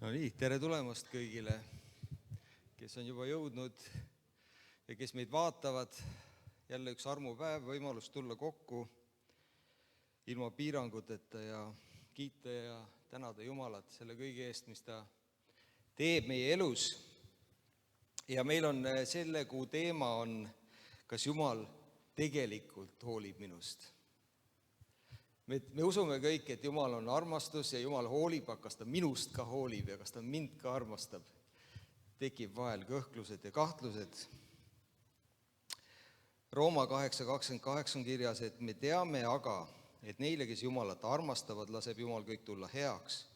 No nii, tere tulemast kõigile, kes on juba jõudnud ja kes meid vaatavad. Jälle üks armupäev, võimalus tulla kokku ilma piiranguteta ja kiita ja tänada Jumalat selle kõige eest, mis ta teeb meie elus. Ja meil on selle kuu teema on, kas Jumal tegelikult hoolib minust. Me usume kõik, et Jumal on armastus ja Jumal hoolib, aga kas ta minust ka hoolib ja kas ta mind ka armastab. Tekib vahel kõhklused ja kahtlused. Rooma 8:28 on kirjas, et me teame aga, et neile, kes Jumalat armastavad, laseb Jumal kõik tulla heaks,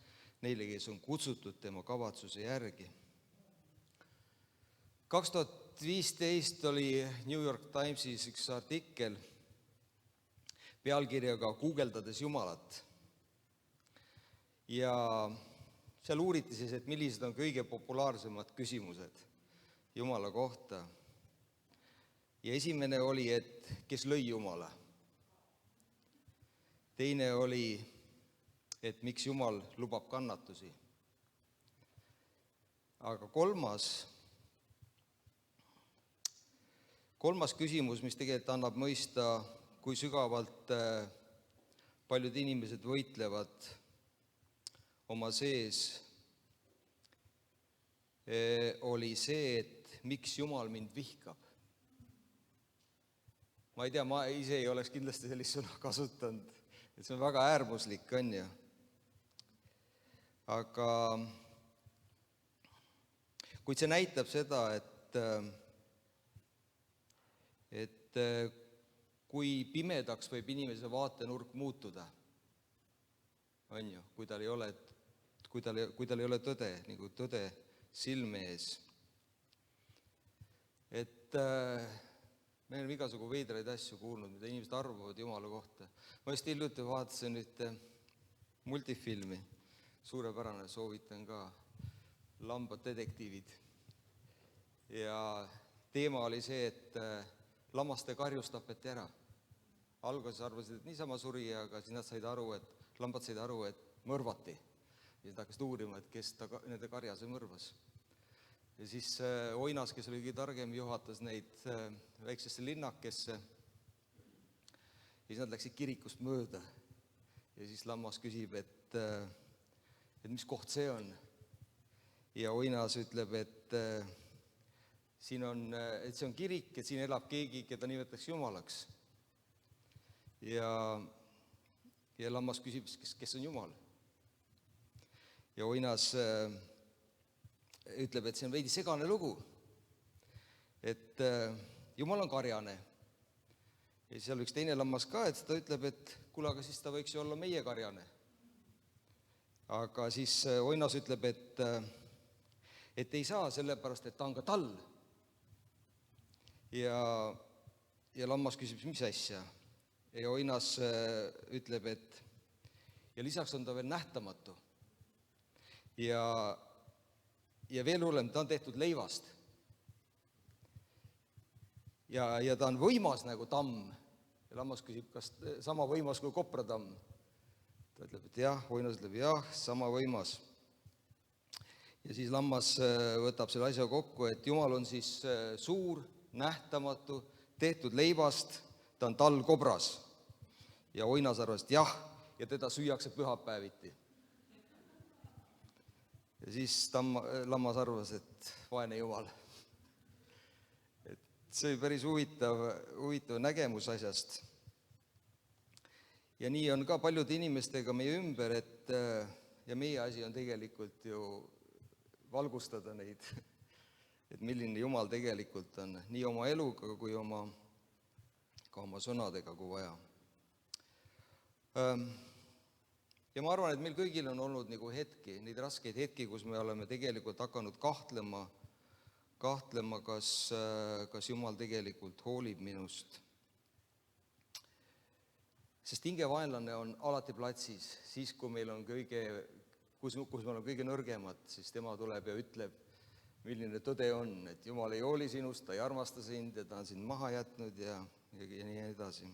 neile, kes on kutsutud tema kavatsuse järgi. 2015 oli New York Timesis üks artikkel pealkirjaga Guugeldades Jumalat. Ja seal uuriti siis, et millised on kõige populaarsemad küsimused Jumala kohta. Ja esimene oli, et kes lõi Jumala. Teine oli, et miks Jumal lubab kannatusi. Aga kolmas küsimus, mis tegelikult annab mõista, kui sügavalt paljud inimesed võitlevad oma sees, oli see, et miks Jumal mind vihkab. Ma ei tea, ma ise ei oleks kindlasti sellist sõna kasutanud, et see on väga äärmuslik, on ju. Aga kuid see näitab seda, et kui pimedaks võib inimese vaatenurk muutuda, on ju, kui tal ei ole tõde, nagu tõde silme ees. Et me oleme igasugu veidraid asju kuulnud, mida inimesed arvavad Jumala kohta. Ma just hiljuti vaatasin ühte multifilmi, suurepärane, soovitan ka, Lambadetektiivid. Ja teema oli see, et lammaste karjus tapeti ära. Alguses arvasid, et niisama suri, aga siis lambad said aru, et mõrvati. Ja siis hakkasid uurima, et kes nende karjase mõrvas. Ja siis Oinas, kes oli kõige targem, juhatas neid väiksesse linnakesse. Ja siis nad läksid kirikust mööda. Ja siis lammas küsib, et mis koht see on. Ja Oinas ütleb, et see on kirik, et siin elab keegi, keda nimetaks Jumalaks. Ja lammas küsib, kes on Jumal. Ja Oinas ütleb, et see on veidi segane lugu, et Jumal on karjane. Ja seal üks teine lammas ka, et ta ütleb, et kuule, aga siis ta võiks ju olla meie karjane. Aga siis Oinas ütleb, et ei saa, sellepärast, et ta on ka tall. Ja lammas küsib, mis asja. Ja Oinas ütleb, et ja lisaks on ta veel nähtamatu. Ja veel hullem, ta on tehtud leivast. Ja ta on võimas nagu tamm. Ja lammas küsib, kas sama võimas kui kopratamm. Ta ütleb, et jah, Oinas ütleb, jah, sama võimas. Ja siis lammas võtab selle asja kokku, et Jumal on siis suur, nähtamatu, tehtud leivast, ta on tallkobras. Ja Oinas arvas, et jah, ja teda süüakse pühapäeviti. Ja siis lammas arvas, et vaene Jumal. Et see oli päris huvitav nägemus asjast. Ja nii on ka paljude inimestega meie ümber, ja meie asi on tegelikult ju valgustada neid, et milline Jumal tegelikult on, nii oma eluga kui ka oma sõnadega, kui vaja. Ja ma arvan, et meil kõigil on olnud nagu hetki, neid raskeid hetki, kus me oleme tegelikult hakanud kahtlema, kas Jumal tegelikult hoolib minust. Sest hingevaenlane on alati platsis, siis kui meil on kus me oleme kõige nõrgemad, siis tema tuleb ja ütleb, milline tõde on, et Jumal ei hooli sinust, ta ei armasta sind ja ta on sind maha jätnud ja nii edasi.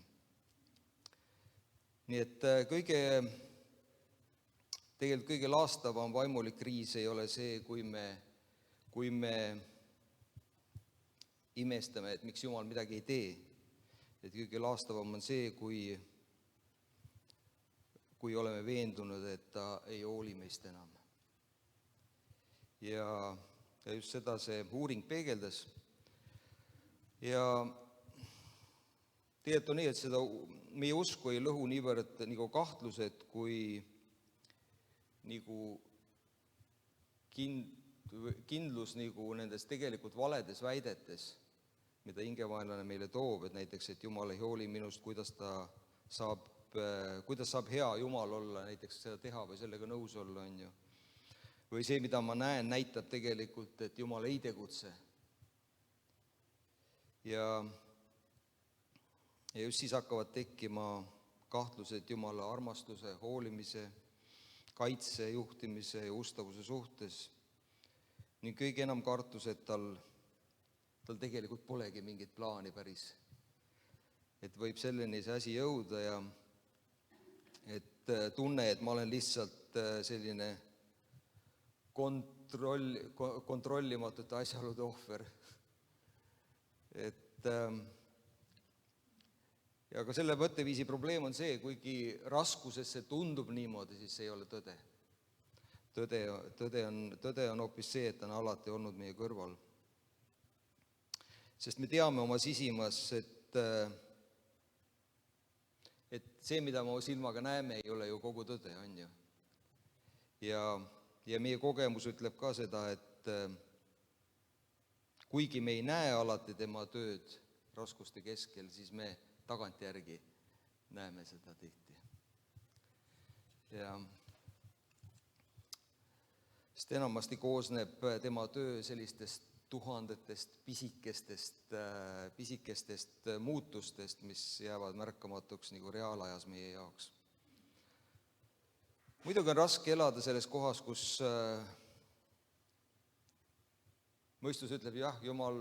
Nii et kõige tegelikult kõige laastavam vaimulik kriis ei ole see, kui me imestame, et miks Jumal midagi ei tee. Et kõige laastavam on see, kui oleme veendunud, et ta ei hooli meist enam. Ja just seda see uuring peegeldas. Ja tegelikult on nii, et seda meie usku ei lõhu niivõrd nagu kahtlused, kui nagu kindlus nagu nendes tegelikult valedes väidetes, mida hingevaenlane meile toob, et näiteks, et Jumal ei hooli minust, kuidas saab hea Jumal olla, näiteks seda teha või sellega nõus olla, on ju. Või see, mida ma näen, näitab tegelikult, et Jumal ei tegutse. Ja just siis hakkavad tekkima kahtlused Jumala armastuse, hoolimise, kaitse, juhtimise ja ustavuse suhtes. Ning kõige enam kartus, et tal tegelikult polegi mingit plaani päris. Et võib selleni see asi jõuda ja et tunne, et ma olen lihtsalt selline kontrollimatute asjaolude ohver. Ja ka selle mõtteviisi probleem on see, kuigi raskuses see tundub niimoodi, siis see ei ole tõde. Tõde on hoopis see, et ta on alati olnud meie kõrval. Sest me teame oma sisimas, et see, mida me silmaga näeme, ei ole ju kogu tõde, on ju. Ja meie kogemus ütleb ka seda, et kuigi me ei näe alati tema tööd raskuste keskel, siis me tagantjärgi näeme seda tihti. Ja sest enamasti koosneb tema töö sellistest tuhandetest pisikestest muutustest, mis jäävad märkamatuks nagu reaalajas meie jaoks. Muidugi on raske elada selles kohas, kus mõistus ütleb, jah, Jumal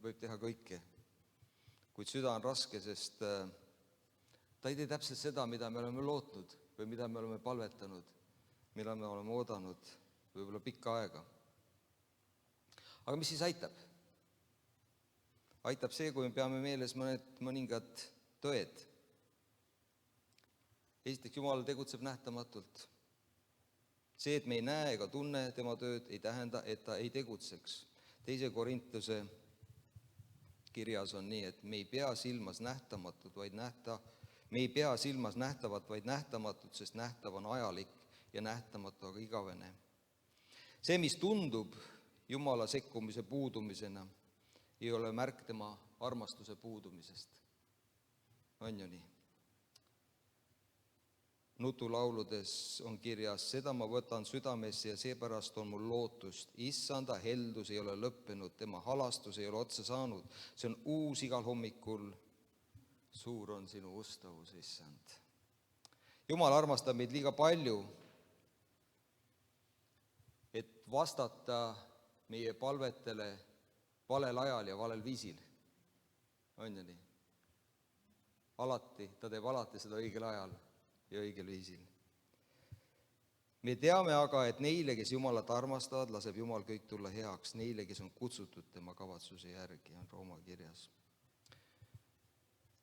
võib teha kõike, kuid süda on raske, sest ta ei tee täpselt seda, mida me oleme lootnud või mida me oleme palvetanud, mida me oleme oodanud võib-olla pikka aega. Aga mis siis aitab? Aitab see, kui me peame meeles mõningad tõed. Esiteks, Jumal tegutseb nähtamatult. See, et me ei näe ega tunne tema tööd, ei tähenda, et ta ei tegutseks. 2. Korintuse kirjas on nii, et me ei pea silmas nähtavat, vaid nähtamatut, sest nähtav on ajalik ja nähtamatu aga igavene. See, mis tundub Jumala sekkumise puudumisena, ei ole märk tema armastuse puudumisest. On ju nii? Nutulauludes on kirjas, seda ma võtan südamesse ja seepärast on mul lootust. Issanda heldus ei ole lõppenud, tema halastus ei ole otsa saanud. See on uus igal hommikul, suur on sinu ustavus, issand. Jumal armastab meid liiga palju, et vastata meie palvetele valel ajal ja valel viisil. On ju nii? Ta teeb alati seda õigel ajal ja õigel viisil. Me teame aga, et neile, kes Jumalat armastavad, laseb Jumal kõik tulla heaks, neile, kes on kutsutud tema kavatsuse järgi, on Rooma kirjas.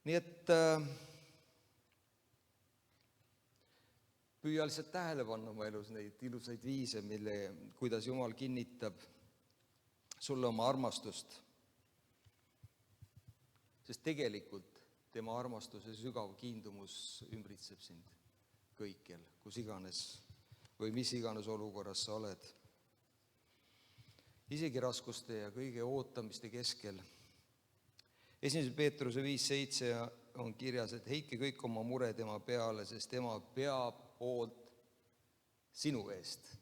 Nii et püüa lihtsalt tähele panna oma elus neid ilusaid viise, kuidas Jumal kinnitab sulle oma armastust. Sest tegelikult tema armastuse sügav kiindumus ümbritseb sind kõikjal, kus iganes või mis iganes olukorras sa oled. Isegi raskuste ja kõige ootamiste keskel. 1. Peetruse 5:7 on kirjas, et heitke kõik oma mure tema peale, sest tema peab hoolt sinu eest,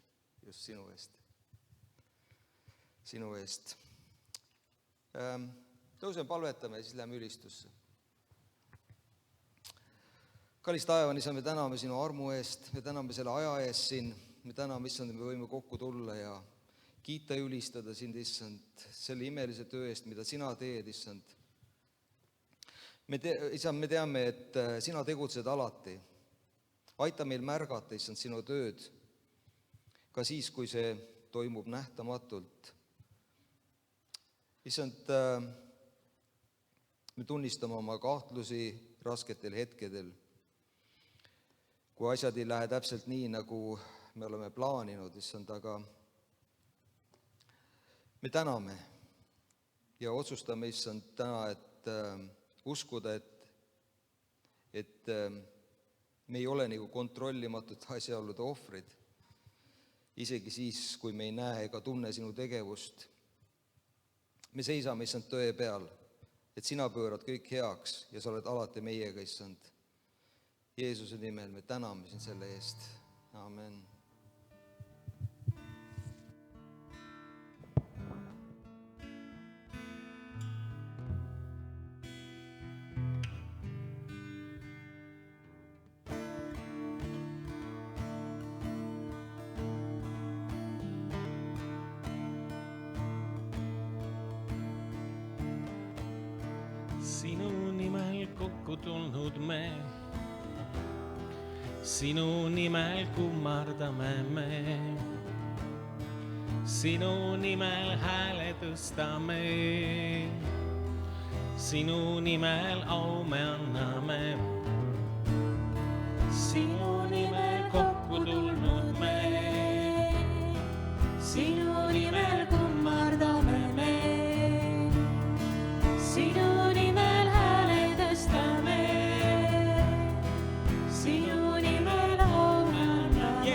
just sinu eest. Sinu eest. Tõuseme palvetame ja siis läheme ülistusse. Kallis taevani, isa, me täname sinu armu eest, me täname selle aja eest siin, me täname, issand, me võime kokku tulla ja kiita ja ülistada sind, issand, selle imelise töö eest, mida sina teed, issand. Issand, me teame, et sina tegutsed alati. Aita meil märgata, issand, sinu tööd ka siis, kui see toimub nähtamatult. Issand, me tunnistame oma kahtlusi rasketel hetkedel, kui asjad ei lähe täpselt nii, nagu me oleme plaaninud, issand, aga me täname ja otsustame, issand, täna, et uskuda, et me ei ole nagu kontrollimatute asjaolude ohvrid, isegi siis, kui me ei näe ega tunne sinu tegevust. Me seisame, issand, tõe peal, et sina pöörad kõik heaks ja sa oled alati meiega, issand. Jeesuse nimel me täname sind selle eest. Amen. Sinu nimel kokku tulnud me, sinu nimel kummardame me, sinu nimel hääle tõstame, sinu nimel au me anname. Sinu nimel kokku tulnud me, sinu nimel kummardame me, sinu nimel hääle tõstame, sinu nimel au me anname.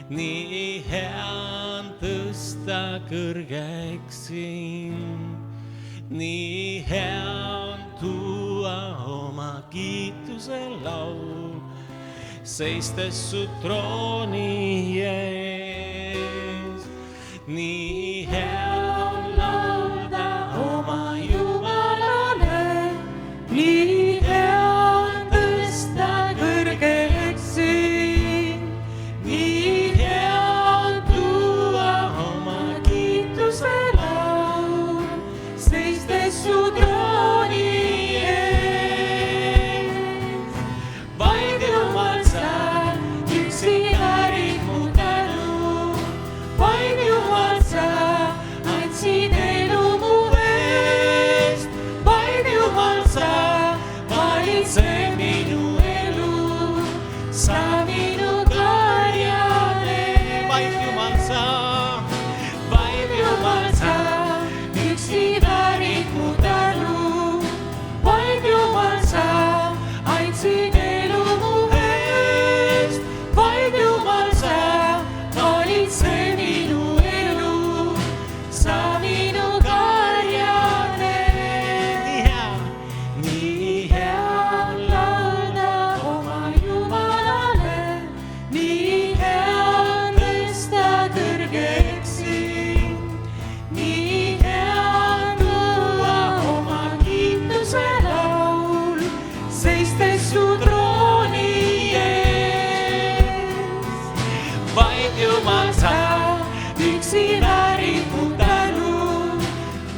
nii hea on tõsta kõrgeks sind, nii hea on tuua oma kiituse laul, seistes su trooni ees. Nii hea on laulda oma Jumalale, nii hea on tõsta kõrgeks sind, nii hea on tuua Jumal sa, üksi väärid mu tänu.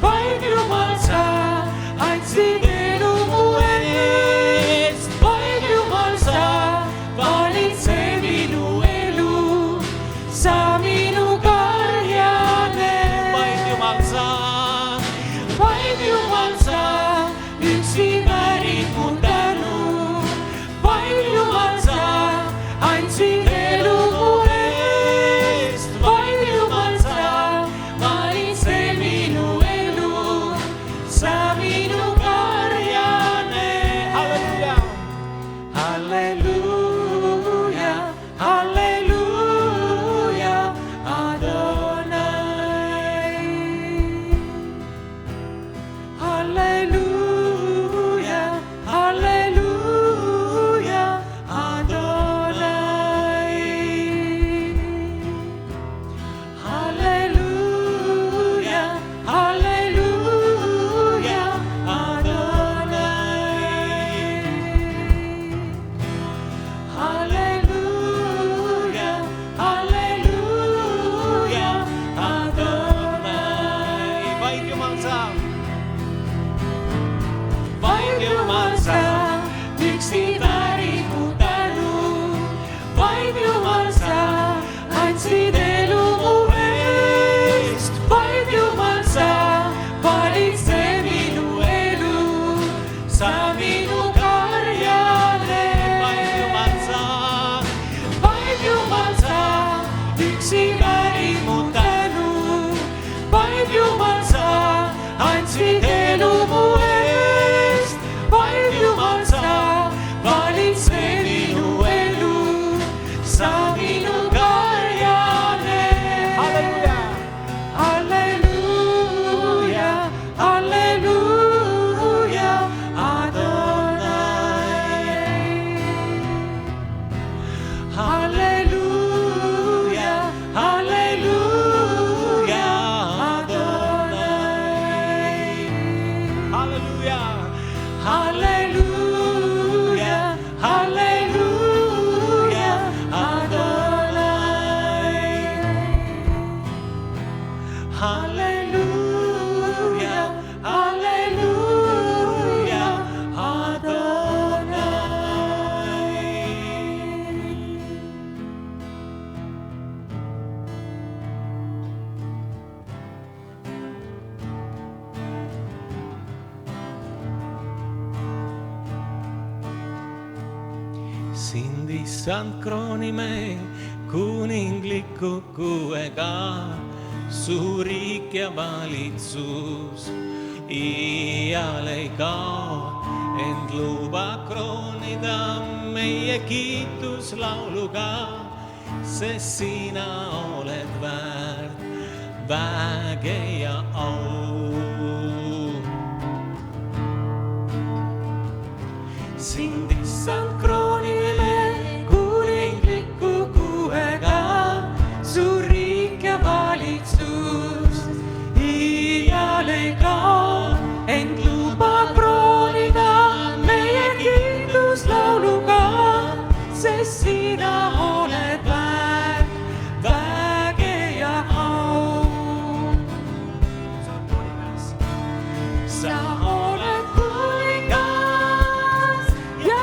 Vaid Jumal sa, andsid elu mu eest. Vaid Jumal sa, valitsed minu elu. Sa minu karjane. Vaid Jumal sa, üksi väärid mu tänu. Vaid Jumal sa, andsid elu mu eest. Vaid Jumal sa, valitsed minu elu. Sa minu karjane. Halleluuja, halleluuja, Adonai. Halleluuja, halleluuja, Adonai. Halleluuja, halleluuja, Adonai. Halleluuja, halleluuja, Adonai. Vaid Jumal sa, vaid Jumal sa, üksi väärid mu tänu. Vaid Jumal sa, andsid elu mu eest. Vaid Jumal sa, valitsed minu elu. Sa minu karjane. Vaid Jumal sa, üksi väärid mu tänu. Vaid Jumal sa, andsid elu mu eest. Vaid Jumal sa, valitsed minu elu. Sa minu karjane. Halleluuja, halleluuja, Adonai. Halleluuja, halleluuja, Adonai. Halleluuja, halleluuja, halleluuja, Adonai. Halleluuja, halleluuja, Adonai. Sind issand kroonime kuningliku kuuega, su riik ja valitsus iial ei kao. Ent luba kroonida meie kiituslauluga, sest sina oled väärt väge ja au. Sind issand kroonime kuningliku kuuega, su riik ja valitsus iial ei kao. Ent luba kroonida meie kiituslauluga, sest sina oled väärt väge ja au. Sa oled kuningas ja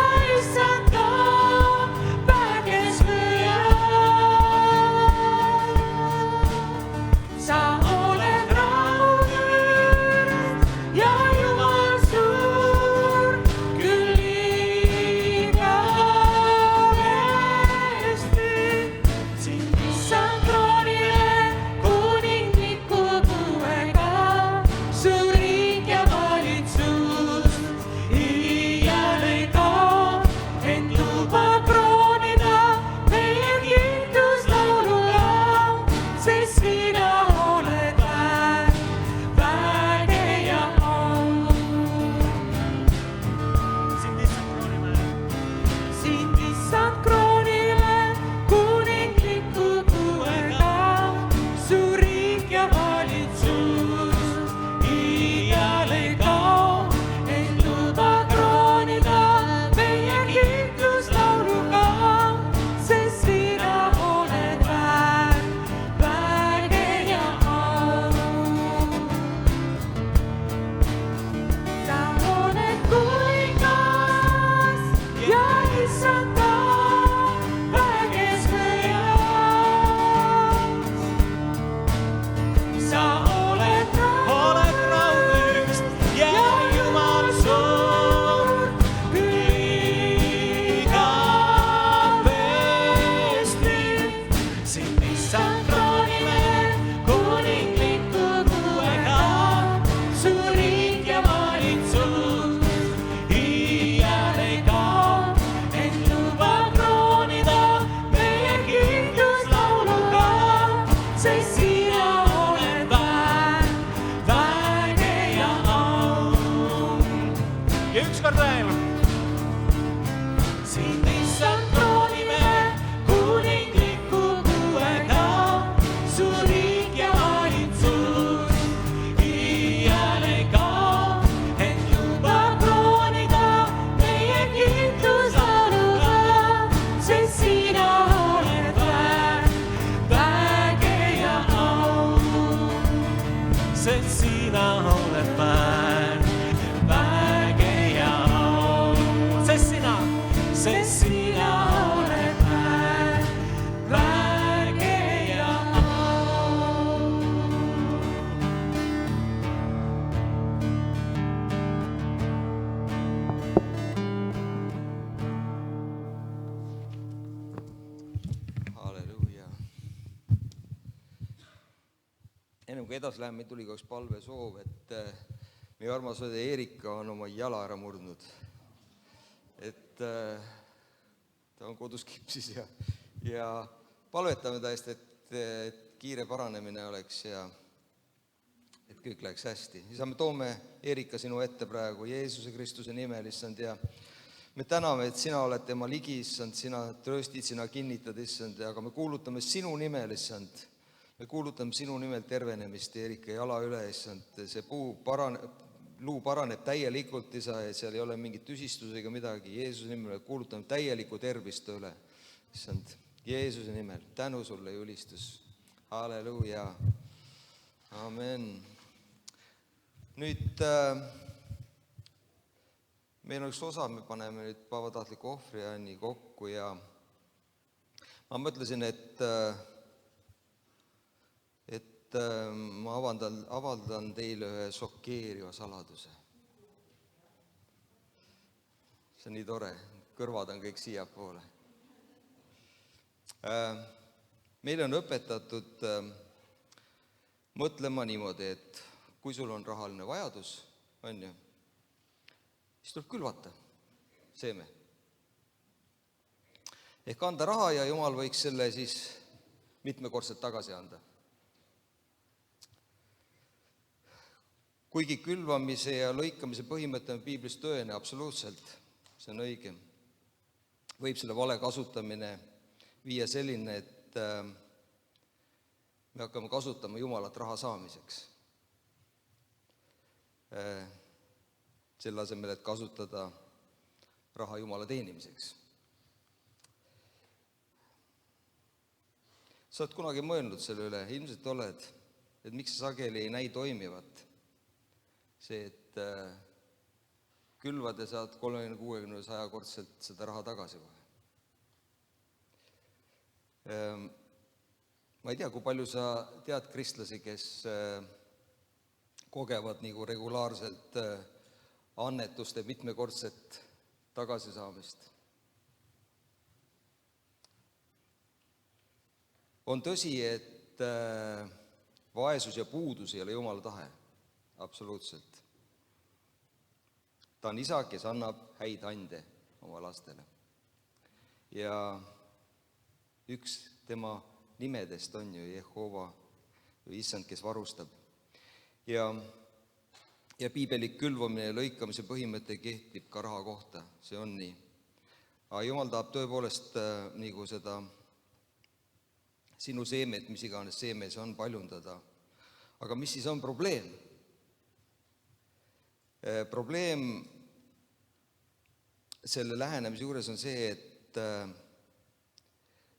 sest sina oled väärt väge ja au. ja ükskord veel. Sind issand kroonime kuningliku kuuega, su riik ja valitsus iial ei kao, et juba kroonida meie kiitusaluga, sest sina oled väärt väge ja au. Sest sina oled väärt väge ja au. Sest sina oled väärt väge ja au. halleluuja. ennem kui edasi läheme, tuli ka üks palvesoov, et meie armas õde Eerika on oma jala ära murdnud. Et ta on kodus kipsis ja palvetame ta eest, et kiire paranemine oleks ja et kõik läheks hästi. Isa, me toome Eerika sinu ette praegu Jeesuse Kristuse nimel, issand, ja me täname, et sina oled tema ligi, issand, sina trööstid, sina kinnitad, issand, aga me kuulutame sinu nimel, issand. Me kuulutame sinu nimel tervenemist Eerika jala üle, issand, see luu paraneb täielikult, isa, ja seal ei ole mingit tüsistust ega midagi. Jeesuse nimel kuulutame täielikku tervist üle, issand, Jeesuse nimel. Tänu sulle ja ülistus. Halleluuja. Amen. Nüüd meil on üks osa, me paneme nüüd vabatahtliku ohvrianni kokku ja ma mõtlesin, et ma avaldan teile ühe šokeeriva saladuse. See on nii tore, kõrvad on kõik siiapoole. Meile on õpetatud mõtlema niimoodi, et kui sul on rahaline vajadus, on ju, siis tuleb külvata seeme. Ehk anda raha ja Jumal võiks selle siis mitmekordselt tagasi anda. Kuigi külvamise ja lõikamise põhimõte on piiblis tõene, absoluutselt, see on õige. Võib selle vale kasutamine viia selline, et me hakkame kasutama Jumalat raha saamiseks. Selle asemel, et kasutada raha Jumala teenimiseks. Sa oled kunagi mõelnud selle üle, ilmselt oled, et miks sa sageli ei näi toimivat. See, et külvad ja saad 30, 60, 100 kordselt seda raha tagasi kohe. Ma ei tea, kui palju sa tead kristlasi, kes kogevad nagu regulaarselt annetuste mitmekordset tagasisaamist. On tõsi, et vaesus ja puudus ei ole Jumala tahe. Absoluutselt. Ta on isa, kes annab häid ande oma lastele. Ja üks tema nimedest on ju Jehova või issand, kes varustab. Ja piibelik külvamine ja lõikamise põhimõte kehtib ka raha kohta, see on nii. Aga Jumal tahab tõepoolest nagu seda sinu seemet, mis iganes seeme see on, paljundada. Aga mis siis on probleem? Probleem selle lähenemise juures on see, et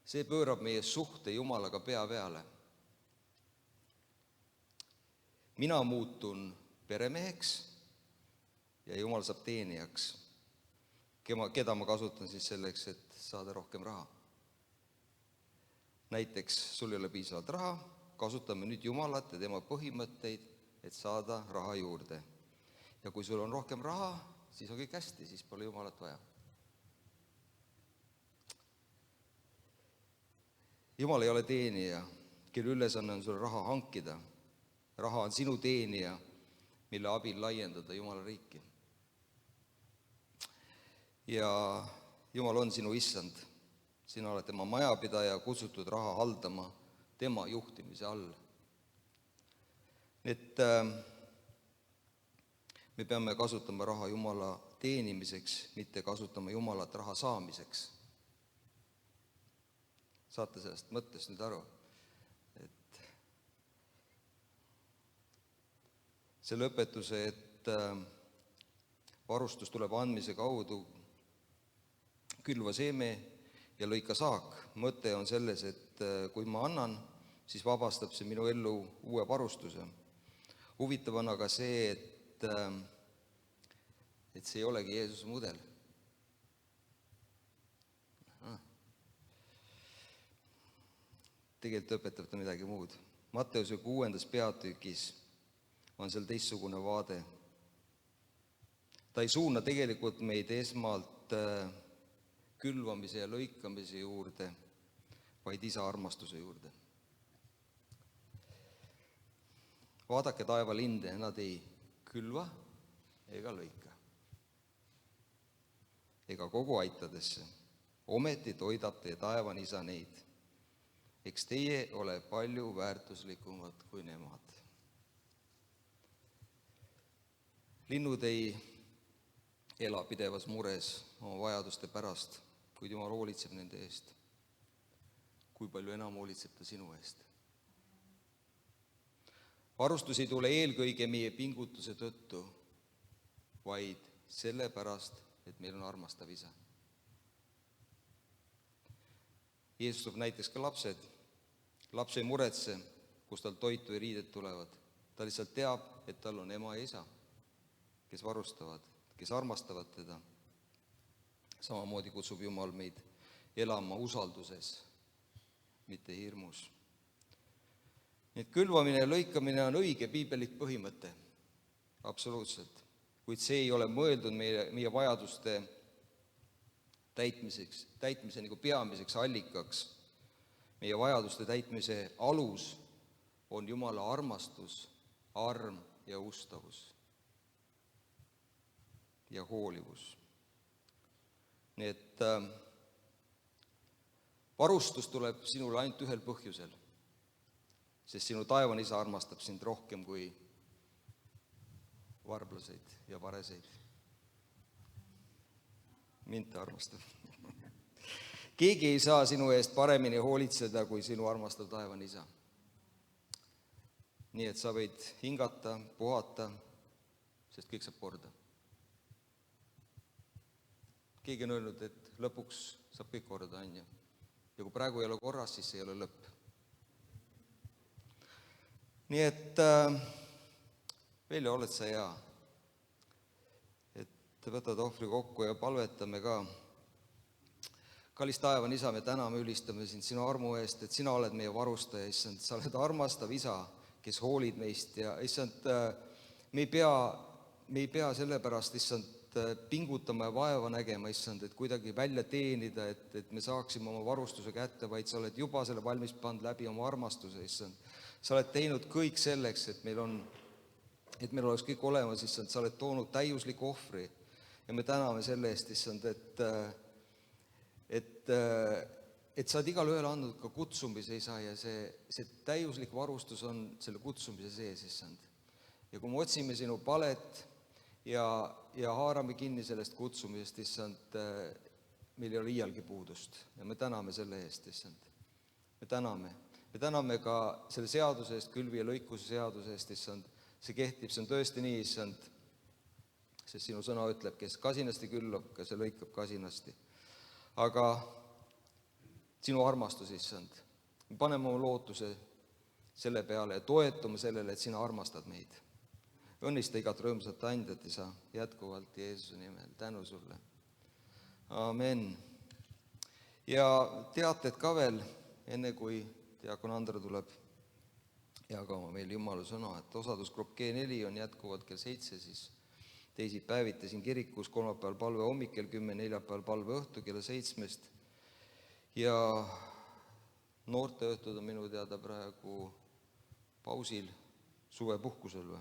see pöörab meie suhte Jumalaga pea peale. Mina muutun peremeheks ja Jumal saab teenijaks, keda ma kasutan siis selleks, et saada rohkem raha. Näiteks sul ei ole piisavalt raha, kasutame nüüd Jumalat ja tema põhimõtteid, et saada raha juurde. Ja kui sul on rohkem raha, siis on kõik hästi, siis pole Jumalat vaja. Jumal ei ole teenija, kelle ülesanne on sulle raha hankida. Raha on sinu teenija, mille abil laiendada Jumala riiki. Ja Jumal on sinu issand. Sina oled tema majapidaja, kutsutud raha haldama tema juhtimise all. Et me peame kasutama raha Jumala teenimiseks, mitte kasutama Jumalat raha saamiseks. Saate sellest mõttest nüüd aru? Et selle õpetuse, et varustus tuleb andmise kaudu, külva seeme ja lõika saak. Mõte on selles, et kui ma annan, siis vabastab see minu ellu uue varustuse. Huvitav on aga see, et see ei olegi Jeesuse mudel. Tegelikult õpetab ta midagi muud. Matteuse 6. peatükis on seal teistsugune vaade. Ta ei suuna tegelikult meid esmalt külvamise ja lõikamise juurde, vaid isa armastuse juurde. Vaadake taevalinde, nad ei külva ega lõika, ega kogu aitadesse. Ometi toidab teie taevan isa neid. Eks teie ole palju väärtuslikumad kui nemad. Linnud ei ela pidevas mures oma vajaduste pärast, kuid Jumal hoolitseb nende eest. Kui palju enam hoolitseb ta sinu eest? Varustus ei tule eelkõige meie pingutuse tõttu, vaid sellepärast, et meil on armastav isa. Jeesus toob näiteks ka lapsed. Laps ei muretse, kus tal toitu ja riided tulevad. Ta lihtsalt teab, et tal on ema ja isa, kes varustavad, kes armastavad teda. Samamoodi kutsub Jumal meid elama usalduses, mitte hirmus. Nii et külvamine ja lõikamine on õige piibellik põhimõte, absoluutselt. Kuid see ei ole mõeldud meie vajaduste täitmise nagu peamiseks allikaks. Meie vajaduste täitmise alus on Jumala armastus, arm ja ustavus ja hoolivus. Nii et varustus tuleb sinule ainult ühel põhjusel, sest sinu taevane isa armastab sind rohkem kui varblaseid ja vareseid. Mind ta armastab. Keegi ei saa sinu eest paremini hoolitseda kui sinu armastav taevane isa. Nii et sa võid hingata, puhata, sest kõik saab korda. Keegi on öelnud, et lõpuks saab kõik korda, on ju. Ja kui praegu ei ole korras, siis see ei ole lõpp. Nii et Veljo, oled sa hea, et võtad ohvri kokku ja palvetame ka. Kallis taevan isa, me täname, ülistame sind sinu armu eest, et sina oled meie varustaja, issand, sa oled armastav isa, kes hoolid meist ja issand, me ei pea sellepärast, issand, pingutama ja vaeva nägema, issand, et kuidagi välja teenida, et me saaksime oma varustuse kätte, vaid sa oled juba selle valmis pannud läbi oma armastuse, issand. Sa oled teinud kõik selleks, et meil oleks kõik olemas, issand, sa oled toonud täiusliku ohvri ja me täname selle eest, issand, et sa oled igale ühele andnud ka kutsumise, isa, ja see täiuslik varustus on selle kutsumise sees, issand. Ja kui me otsime sinu palet ja haarame kinni sellest kutsumisest, issand, meil ei ole iialgi puudust ja me täname selle eest, issand. Me täname ka selle seaduse eest, külvi ja lõikuse seaduse eest, issand. See kehtib, see on tõesti nii, issand, sest sinu sõna ütleb, kes kasinasti külvab, ka see lõikab kasinasti. Aga sinu armastus, issand, me paneme oma lootuse selle peale ja toetume sellele, et sina armastad meid. Õnnista igat rõõmsat andjat, isa, jätkuvalt Jeesuse nimel. Tänu sulle. Amen. Ja teated ka veel, enne kui diakon Andra tuleb jagama meil Jumala sõna, et osadusgrupp G4 on jätkuvalt kell 7, siis teisipäeviti siin kirikus, kolmapäeval palve hommik kell 10, neljapäeval palve õhtu kella 7. Ja noorteõhtud on minu teada praegu pausil, suvepuhkusel või.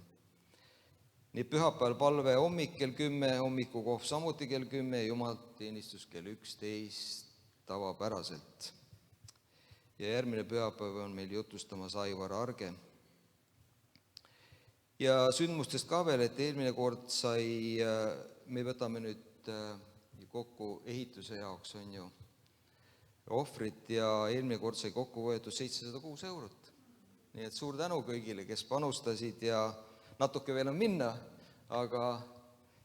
Nii pühapäeval palve hommik kell 10, hommikukohv samuti kell 10, jumalateenistus kell 11 tavapäraselt. ja järgmine pühapäev on meil jutustamas Aivar Arge. Ja sündmustest ka veel, et eelmine kord me võtame nüüd kokku ehituse jaoks, on ju, ohvrit ja eelmine kord sai kokku võetud 706 eurot. Nii et suur tänu kõigile, kes panustasid ja natuke veel on minna, aga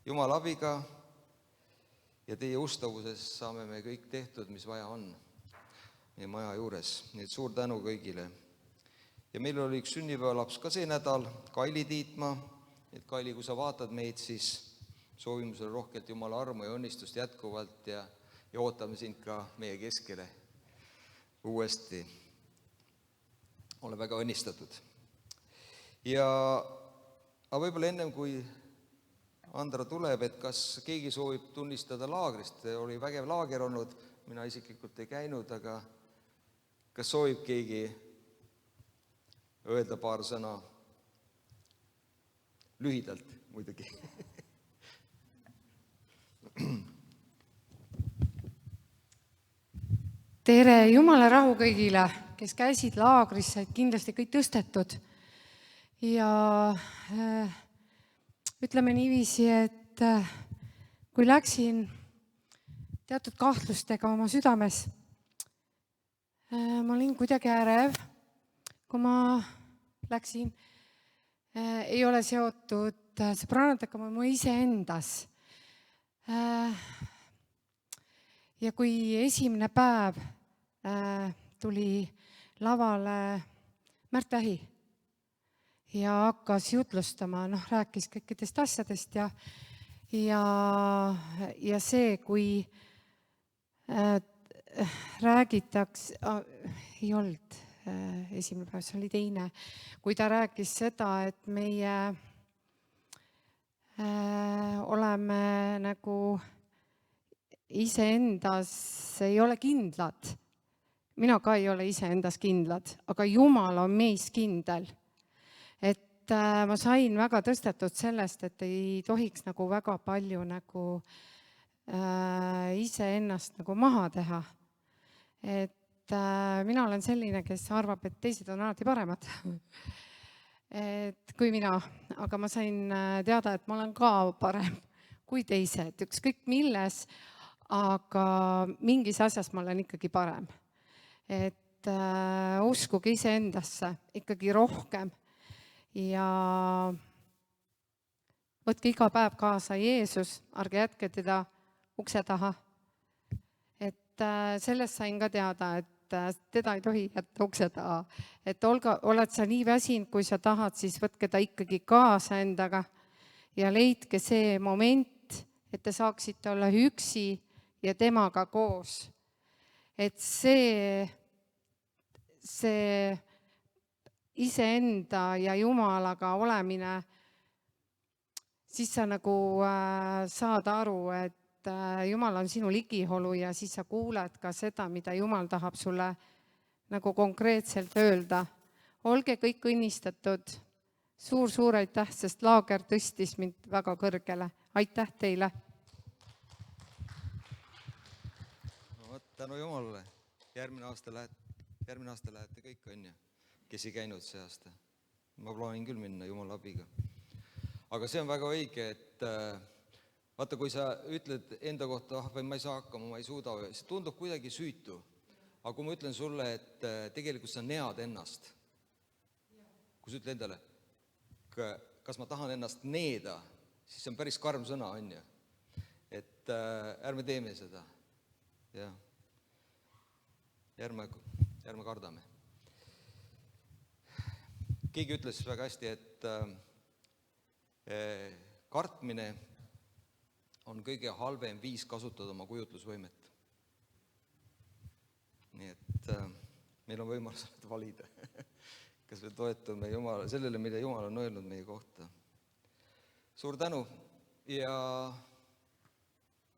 Jumala abiga ja teie ustavuses saame me kõik tehtud, mis vaja on meie maja juures. Nii et suur tänu kõigile. Ja meil oli üks sünnipäevalaps ka see nädal, Kaili Tiitmaa. Et Kaili, kui sa vaatad meid, siis soovime sulle rohkelt Jumala armu ja õnnistust jätkuvalt ja ootame sind ka meie keskele uuesti. Ole väga õnnistatud. Aga võib-olla ennem, kui Andra tuleb, et kas keegi soovib tunnistada laagrist, oli vägev laager olnud, mina isiklikult ei käinud, aga kas soovib keegi öelda paar sõna? Lühidalt muidugi. Tere, Jumala rahu kõigile, kes käisid laagris, said kindlasti kõik tõstetud. Ja ütleme niiviisi, et kui läksin teatud kahtlustega oma südames, ma olin kuidagi ärev, kui ma läksin, ei ole seotud sõbrannadega, ma olen iseendas. Ja kui esimene päev tuli lavale Märt Vähi ja hakkas jutlustama, rääkis kõikidest asjadest ja see, kui räägitaks, ei olnud esimene päev, see oli teine, kui ta rääkis seda, et meie oleme nagu iseendas ei ole kindlad. Mina ka ei ole iseendas kindlad, aga Jumal on meis kindel. Et ma sain väga tõstetud sellest, et ei tohiks nagu väga palju nagu iseennast nagu maha teha. Et mina olen selline, kes arvab, et teised on alati paremad kui mina, aga ma sain teada, et ma olen ka parem kui teised, ükskõik milles, aga mingis asjas ma olen ikkagi parem. Et uskuge iseendasse ikkagi rohkem ja võtke iga päev kaasa Jeesus, ärge jätke teda ukse taha. Et sellest sain ka teada, et teda ei tohi jätta ukse taha. Et oled sa nii väsinud, kui sa tahad, siis võtke ta ikkagi kaasa endaga ja leidke see moment, et te saaksite olla üksi ja temaga koos. Et see iseenda ja Jumalaga olemine, siis sa nagu saad aru, et Jumal on sinu ligiholu ja siis sa kuuled ka seda, mida Jumal tahab sulle nagu konkreetselt öelda. Olge kõik õnnistatud. Suur aitäh, sest laager tõstis mind väga kõrgele. Aitäh teile! Tänu Jumalale. Järgmine aasta lähete kõik, on ju, kes ei käinud see aasta. Ma plaanin küll minna Jumala abiga. Aga see on väga õige, et vaata, kui sa ütled enda kohta, või ma ei saa hakkama, ma ei suuda, see tundub kuidagi süütu. Aga kui ma ütlen sulle, et tegelikult sa nead ennast, kui sa ütled endale, kas ma tahan ennast needa, siis see on päris karm sõna, on ju. Et ärme teeme seda. Jah. Järme kardame. Keegi ütles väga hästi, et kartmine on kõige halvem viis kasutada oma kujutlusvõimet. Nii et meil on võimalus valida, kas me toetume sellele, mida Jumal on öelnud meie kohta. Suur tänu ja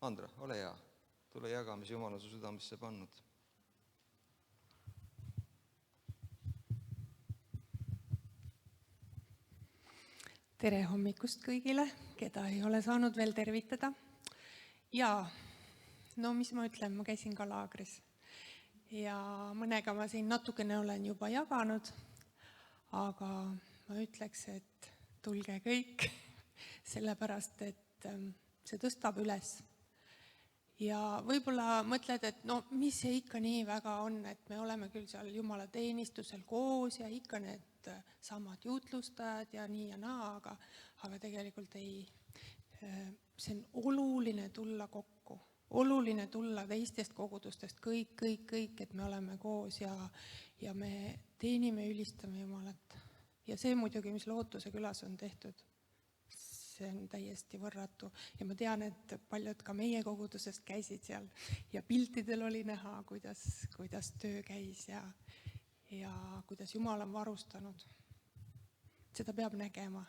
Andra, ole hea, tule jaga, mis Jumal on su südamesse pannud. Tere hommikust kõigile, keda ei ole saanud veel tervitada. Ja, no mis ma ütlen, ma käisin ka laagris. ja mõnega ma siin natukene olen juba jaganud, aga ma ütleks, et tulge kõik, sellepärast et see tõstab üles. Ja võib-olla mõtled, et no mis see ikka nii väga on, et me oleme küll seal Jumala teenistusel koos ja ikka need samad jutlustajad ja nii ja naa, aga tegelikult ei, see on oluline tulla kokku. Oluline tulla teistest kogudustest, kõik, et me oleme koos ja me teenime, ülistame Jumalat. Ja see muidugi, mis Lootuse külas on tehtud, see on täiesti võrratu. Ja ma tean, et paljud ka meie kogudusest käisid seal ja piltidel oli näha, kuidas töö käis ja kuidas Jumal on varustanud. Seda peab nägema.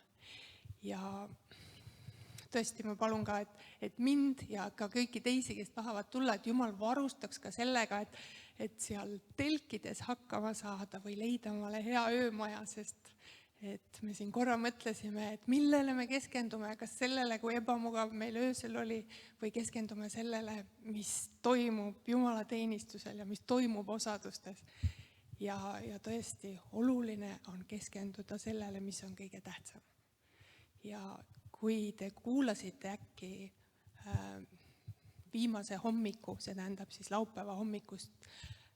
Ja tõesti, ma palun ka, et mind ja ka kõiki teisi, kes tahavad tulla, et Jumal varustaks ka sellega, et seal telkides hakkama saada või leida omale hea öömaja, sest et me siin korra mõtlesime, et millele me keskendume, kas sellele, kui ebamugav meil öösel oli, või keskendume sellele, mis toimub Jumala teenistusel ja mis toimub osadustes. Ja tõesti, oluline on keskenduda sellele, mis on kõige tähtsam. Ja kui te kuulasite äkki viimase hommiku, see tähendab siis laupäeva hommikust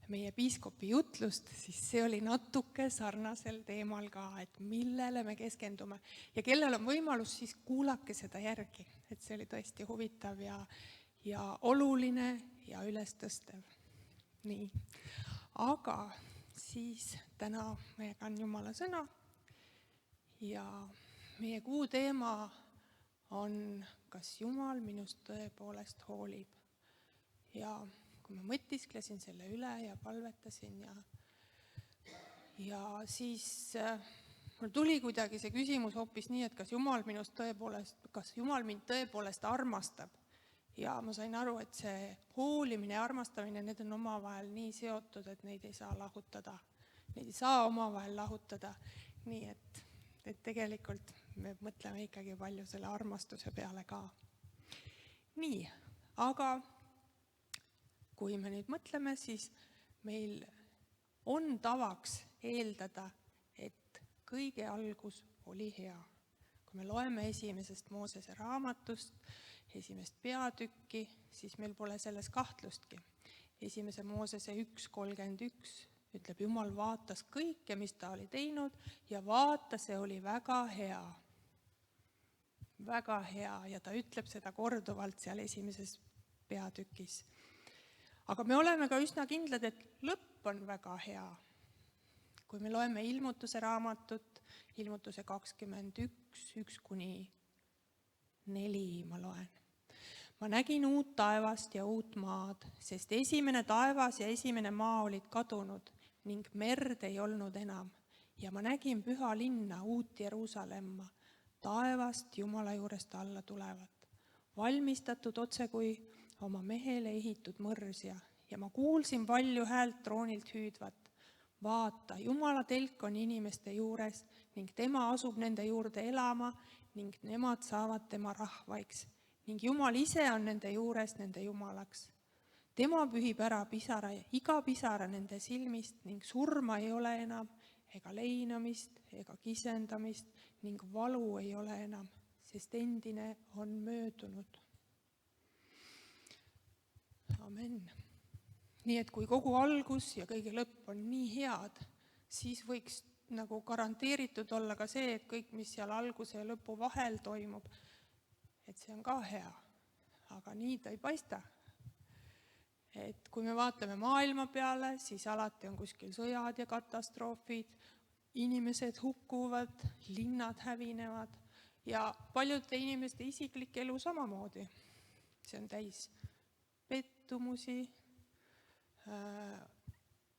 meie piiskopi jutlust, siis see oli natuke sarnasel teemal ka, et millele me keskendume. Ja kellel on võimalus, siis kuulake seda järgi, et see oli tõesti huvitav ja oluline ja ülestõstev. Nii, aga siis täna ma jagan Jumala sõna ja meie kuu teema on, kas Jumal minust tõepoolest hoolib. Ja kui ma mõtisklesin selle üle ja palvetasin ja siis mul tuli kuidagi see küsimus hoopis nii, et kas Jumal mind tõepoolest armastab. Ja ma sain aru, et see hoolimine ja armastamine, need on omavahel nii seotud, et neid ei saa lahutada. Neid ei saa omavahel lahutada. Nii et tegelikult me mõtleme ikkagi palju selle armastuse peale ka. Nii, aga kui me nüüd mõtleme, siis meil on tavaks eeldada, et kõige algus oli hea. Kui me loeme esimesest Moosese raamatust, esimest peatükki, siis meil pole selles kahtlustki. Esimese Moosese 1.31 ütleb, Jumal vaatas kõike, mis ta oli teinud ja vaata, see oli väga hea. Väga hea ja ta ütleb seda korduvalt seal esimeses peatükis. Aga me oleme ka üsna kindlad, et lõpp on väga hea. Kui me loeme ilmutuse raamatut, ilmutuse 21, 1-4 ma loen. Ma nägin uut taevast ja uut maad, sest esimene taevas ja esimene maa olid kadunud ning merd ei olnud enam. Ja ma nägin püha linna, uut Jeruusalemma, taevast Jumala juurest alla tulevat, valmistatud otse kui oma mehele ehitud mõrsja ja ma kuulsin palju häält troonilt hüüdvat. Vaata, Jumala telk on inimeste juures ning tema asub nende juurde elama ning nemad saavad tema rahvaiks ning Jumal ise on nende juures nende Jumalaks. Tema pühib ära pisara ja iga pisara nende silmist ning surma ei ole enam ega leinamist ega kisendamist ning valu ei ole enam, sest endine on möödunud. Amen. Nii et kui kogu algus ja kõige lõpp on nii head, siis võiks nagu garanteeritud olla ka see, et kõik, mis seal alguse ja lõpu vahel toimub, et see on ka hea. Aga nii ta ei paista. Et kui me vaatleme maailma peale, siis alati on kuskil sõjad ja katastroofid, inimesed hukkuvad, linnad hävinevad ja paljude inimeste isiklik elu samamoodi. See on täis pettumusi,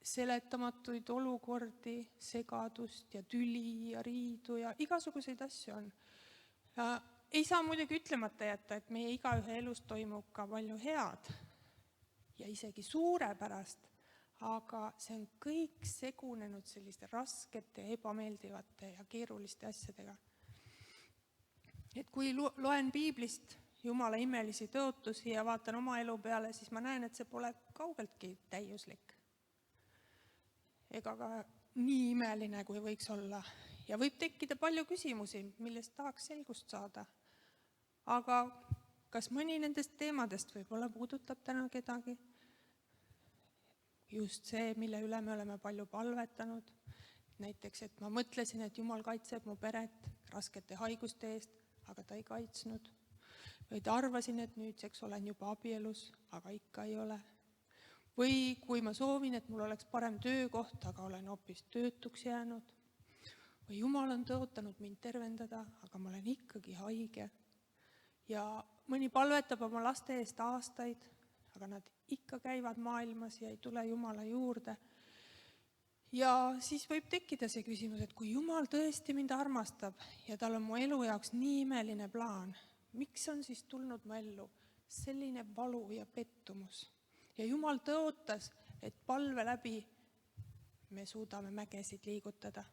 seletamatuid olukordi, segadust ja tüli ja riidu ja igasuguseid asju on. Ei saa muidugi ütlemata jätta, et meie igaühe elus toimub ka palju head ja isegi suurepärast, aga see on kõik segunenud selliste raskete, ebameeldivate ja keeruliste asjadega. Et kui loen piiblist Jumala imelisi tõotusi ja vaatan oma elu peale, siis ma näen, et see pole kaugeltki täiuslik. ega ka nii imeline, kui võiks olla. Ja võib tekkida palju küsimusi, millest tahaks selgust saada. Aga kas mõni nendest teemadest võib-olla puudutab täna kedagi? Just see, mille üle me oleme palju palvetanud. Näiteks, et ma mõtlesin, et Jumal kaitseb mu peret raskete haiguste eest, aga ta ei kaitsnud. Või arvasin, et nüüdseks olen juba abielus, aga ikka ei ole. Või kui ma soovin, et mul oleks parem töökoht, aga olen hoopis töötuks jäänud. Või Jumal on tõotanud mind tervendada, aga ma olen ikkagi haige. Ja mõni palvetab oma laste eest aastaid, aga nad ikka käivad maailmas ja ei tule Jumala juurde. Ja siis võib tekkida see küsimus, et kui Jumal tõesti mind armastab ja tal on mu elu jaoks nii imeline plaan, miks on siis tulnud mu ellu selline valu ja pettumus? Ja Jumal tõotas, et palve läbi me suudame mägesid liigutada.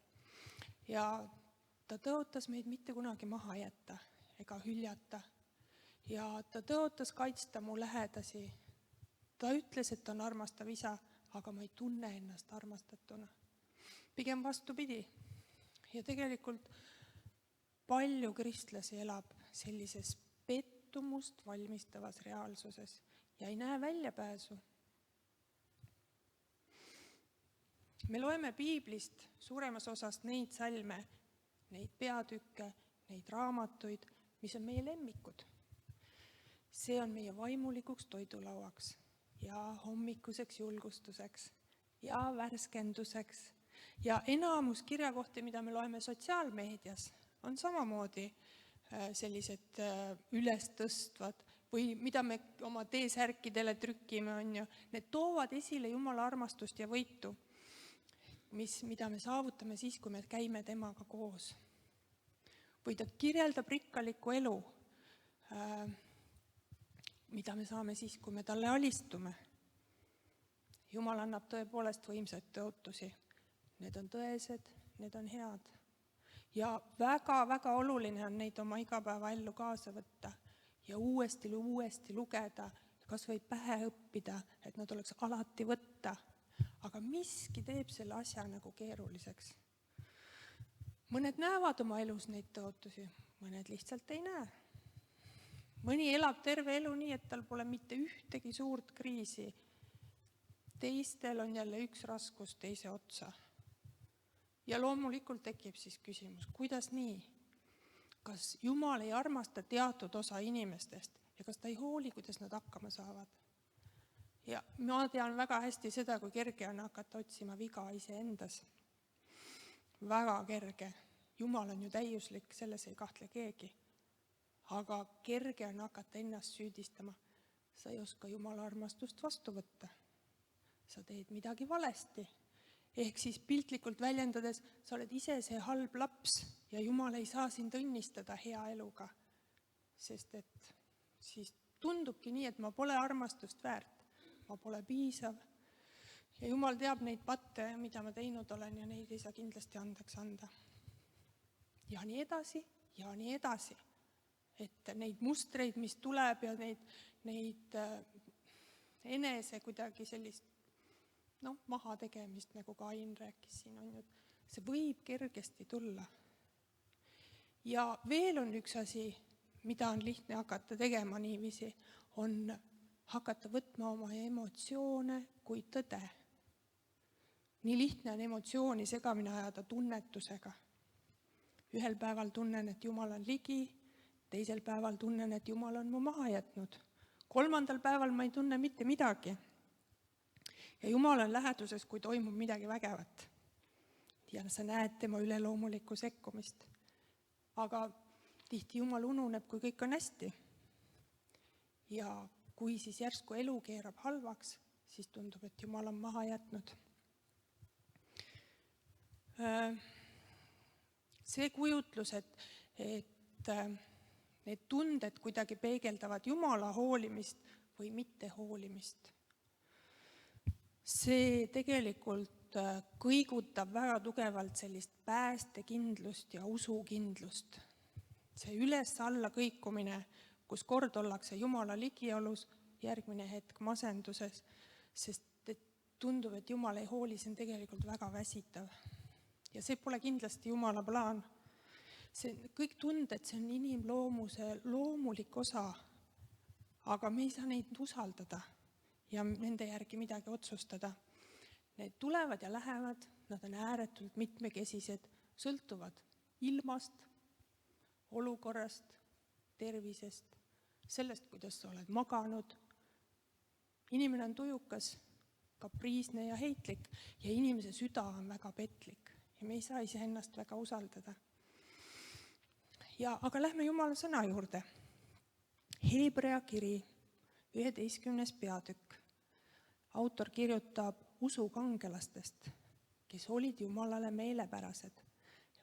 Ja ta tõotas meid mitte kunagi maha jätta ega hüljata. Ja ta tõotas kaitsta mu lähedasi. Ta ütles, et on armastav isa, aga ma ei tunne ennast armastatuna. Pigem vastupidi. Ja tegelikult palju kristlasi elab sellises pettumust valmistavas reaalsuses ja ei näe väljapääsu. Me loeme piiblist suuremas osas neid salme, neid peatükke, neid raamatuid, mis on meie lemmikud. See on meie vaimulikuks toidulauaks ja hommikuseks julgustuseks ja värskenduseks. Ja enamus kirjakohti, mida me loeme sotsiaalmeedias, on samamoodi sellised ülestõstvad või mida me oma T-särkidele trükkime, on ju. Need toovad esile Jumala armastust ja võitu, mida me saavutame siis, kui me käime temaga koos. Või ta kirjeldab rikkalikku elu, mida me saame siis, kui me talle alistume. Jumal annab tõepoolest võimsaid tõotusi. Need on tõesed, need on head. Ja väga oluline on neid oma igapäevaellu kaasa võtta ja uuesti lugeda, kas või pähe õppida, et nad oleks alati võtta. Aga miski teeb selle asja nagu keeruliseks. Mõned näevad oma elus neid tõotusi, mõned lihtsalt ei näe. Mõni elab terve elu nii, et tal pole mitte ühtegi suurt kriisi. Teistel on jälle üks raskus teise otsa. Ja loomulikult tekib siis küsimus, kuidas nii? Kas Jumal ei armasta teatud osa inimestest ja kas ta ei hooli, kuidas nad hakkama saavad? Ja ma tean väga hästi seda, kui kerge on hakata otsima viga iseendas. Väga kerge. Jumal on ju täiuslik, selles ei kahtle keegi. Aga kerge on hakata ennast süüdistama. Sa ei oska Jumala armastust vastu võtta. Sa teed midagi valesti. Ehk siis piltlikult väljendades, sa oled ise see halb laps ja Jumal ei saa sind õnnistada hea eluga. Sest et siis tundubki nii, et ma pole armastust väärt. Ma pole piisav. Ja Jumal teab neid patte, mida ma teinud olen ja neid ei saa kindlasti andeks anda. Ja nii edasi, ja nii edasi. Et neid mustreid, mis tuleb ja neid enese kuidagi sellist maha tegemist, nagu ka Ain rääkis siin, on ju, see võib kergesti tulla. Ja veel on üks asi, mida on lihtne hakata tegema niiviisi, on hakata võtma oma emotsioone kui tõde. Nii lihtne on emotsiooni segamini ajada tunnetusega. Ühel päeval tunnen, et Jumal on ligi, teisel päeval tunnen, et Jumal on mu maha jätnud. 3. päeval ma ei tunne mitte midagi. Ja Jumal on läheduses, kui toimub midagi vägevat. Ja sa näed tema üleloomulikku sekkumist. Aga tihti Jumal ununeb, kui kõik on hästi. Ja kui siis järsku elu keerab halvaks, siis tundub, et Jumal on maha jätnud. See kujutlus, et need tunded kuidagi peegeldavad Jumala hoolimist või mitte hoolimist. See tegelikult kõigutab väga tugevalt sellist päästekindlust ja usukindlust. See üles-alla kõikumine, kus kord ollakse Jumala ligiolus, järgmine hetk masenduses, sest et tundub, et Jumal ei hooli, see on tegelikult väga väsitav. Ja see pole kindlasti Jumala plaan. See kõik tunded, see on inimloomuse loomulik osa, aga me ei saa neid usaldada ja nende järgi midagi otsustada. Need tulevad ja lähevad, nad on ääretult mitmekesised, sõltuvad ilmast, olukorrast, tervisest, sellest, kuidas sa oled maganud. Inimene on tujukas, kapriisne ja heitlik ja inimese süda on väga petlik ja me ei saa iseennast väga usaldada. Aga lähme Jumala sõna juurde. Hebrea kiri, 11. peatükk. Autor kirjutab usukangelastest, kes olid Jumalale meelepärased.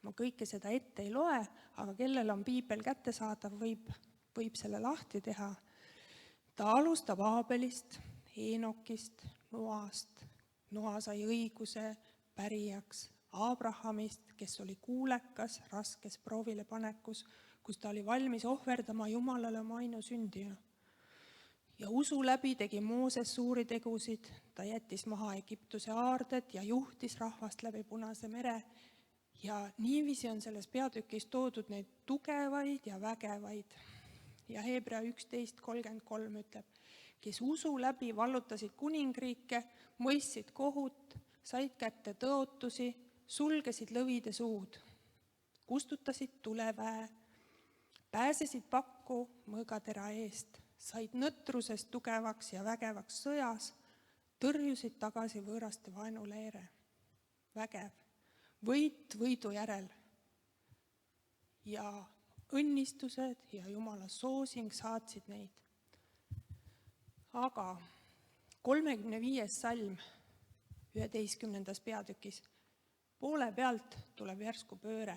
Ma kõike seda ette ei loe, aga kellel on piibel kättesaadav, võib selle lahti teha. Ta alustab Aabelist, Eenokist, Noast. Noa sai õiguse pärijaks Abrahamist, kes oli kuulekas raskes proovile panekus, kus ta oli valmis ohverdama Jumalale oma ainusündinu. Ja usu läbi tegi Mooses suuri tegusid, ta jättis maha Egiptuse aarded ja juhtis rahvast läbi Punase mere. Ja niiviisi on selles peatükis toodud neid tugevaid ja vägevaid. Ja Hebrea 11.33 ütleb, kes usu läbi vallutasid kuningriike, mõistsid kohut, said kätte tõotusi, sulgesid lõvide suud, kustutasid tuleväe, pääsesid pakku mõõgatera eest, said nõtrusest tugevaks ja vägevaks sõjas, tõrjusid tagasi võõraste vaenuleere. Vägev, võit võidu järel ja õnnistused ja Jumala soosing saatsid neid. Aga 35. salm 11. peatükis poole pealt tuleb järsku pööre.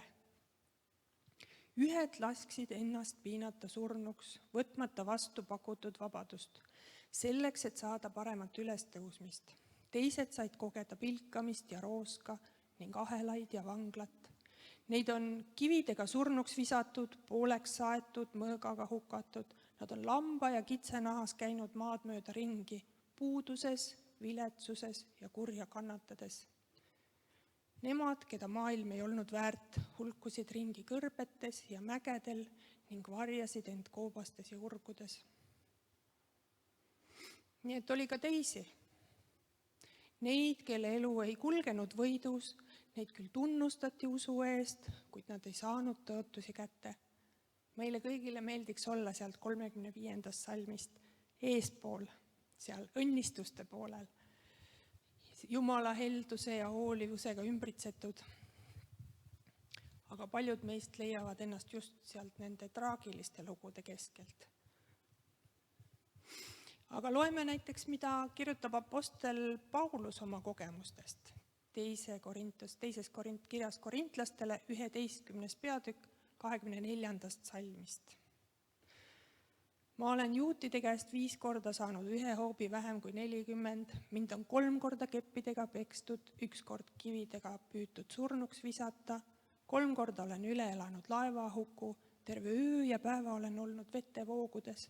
Ühed lasksid ennast piinata surnuks, võtmata vastu pakutud vabadust, selleks, et saada paremat ülestõusmist. Teised said kogeda pilkamist ja rooska ning ahelaid ja vanglat. Neid on kividega surnuks visatud, pooleks saetud, mõõgaga hukatud. Nad on lamba ja kitsenahas käinud maad mööda ringi, puuduses, viletsuses ja kurja kannatades. Nemad, keda maailm ei olnud väärt, hulkusid ringi kõrbetes ja mägedel ning varjasid end koobastes ja urgudes. Nii et oli ka teisi. Neid, kelle elu ei kulgenud võidus, neid küll tunnustati usu eest, kuid nad ei saanud tõotusi kätte. Meile kõigile meeldiks olla sealt 35. salmist eespool, seal õnnistuste poolel. Jumala helduse ja hoolivusega ümbritsetud. Aga paljud meist leiavad ennast just sealt nende traagiliste lugude keskelt. Aga loeme näiteks, mida kirjutab apostel Paulus oma kogemustest. Teises kirjas korintlastele 11. peatükk 24. salmist. Ma olen juutide käest 5 korda saanud 1 hoobi vähem kui 40, mind on 3 korda keppidega pekstud, 1 kord kividega püütud surnuks visata, 3 korda olen üle elanud laevahuku, terve öö ja päeva olen olnud vetevoogudes,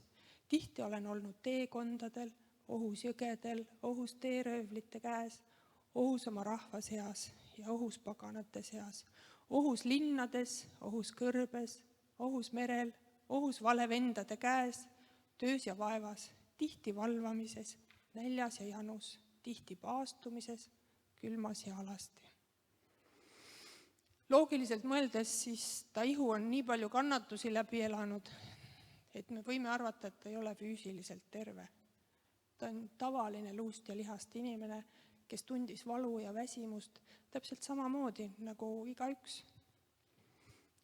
tihti olen olnud teekondadel, ohus jõgedel, ohus teeröövlite käes, ohus oma rahva seas ja ohus paganate seas, ohus linnades, ohus kõrbes, ohus merel, ohus valevendade käes, töös ja vaevas, tihti valvamises, näljas ja janus, tihti paastumises, külmas ja alasti. Loogiliselt mõeldes siis ta ihu on nii palju kannatusi läbi elanud, et me võime arvata, et ta ei ole füüsiliselt terve. Ta on tavaline luust ja lihast inimene, kes tundis valu ja väsimust täpselt samamoodi nagu igaüks.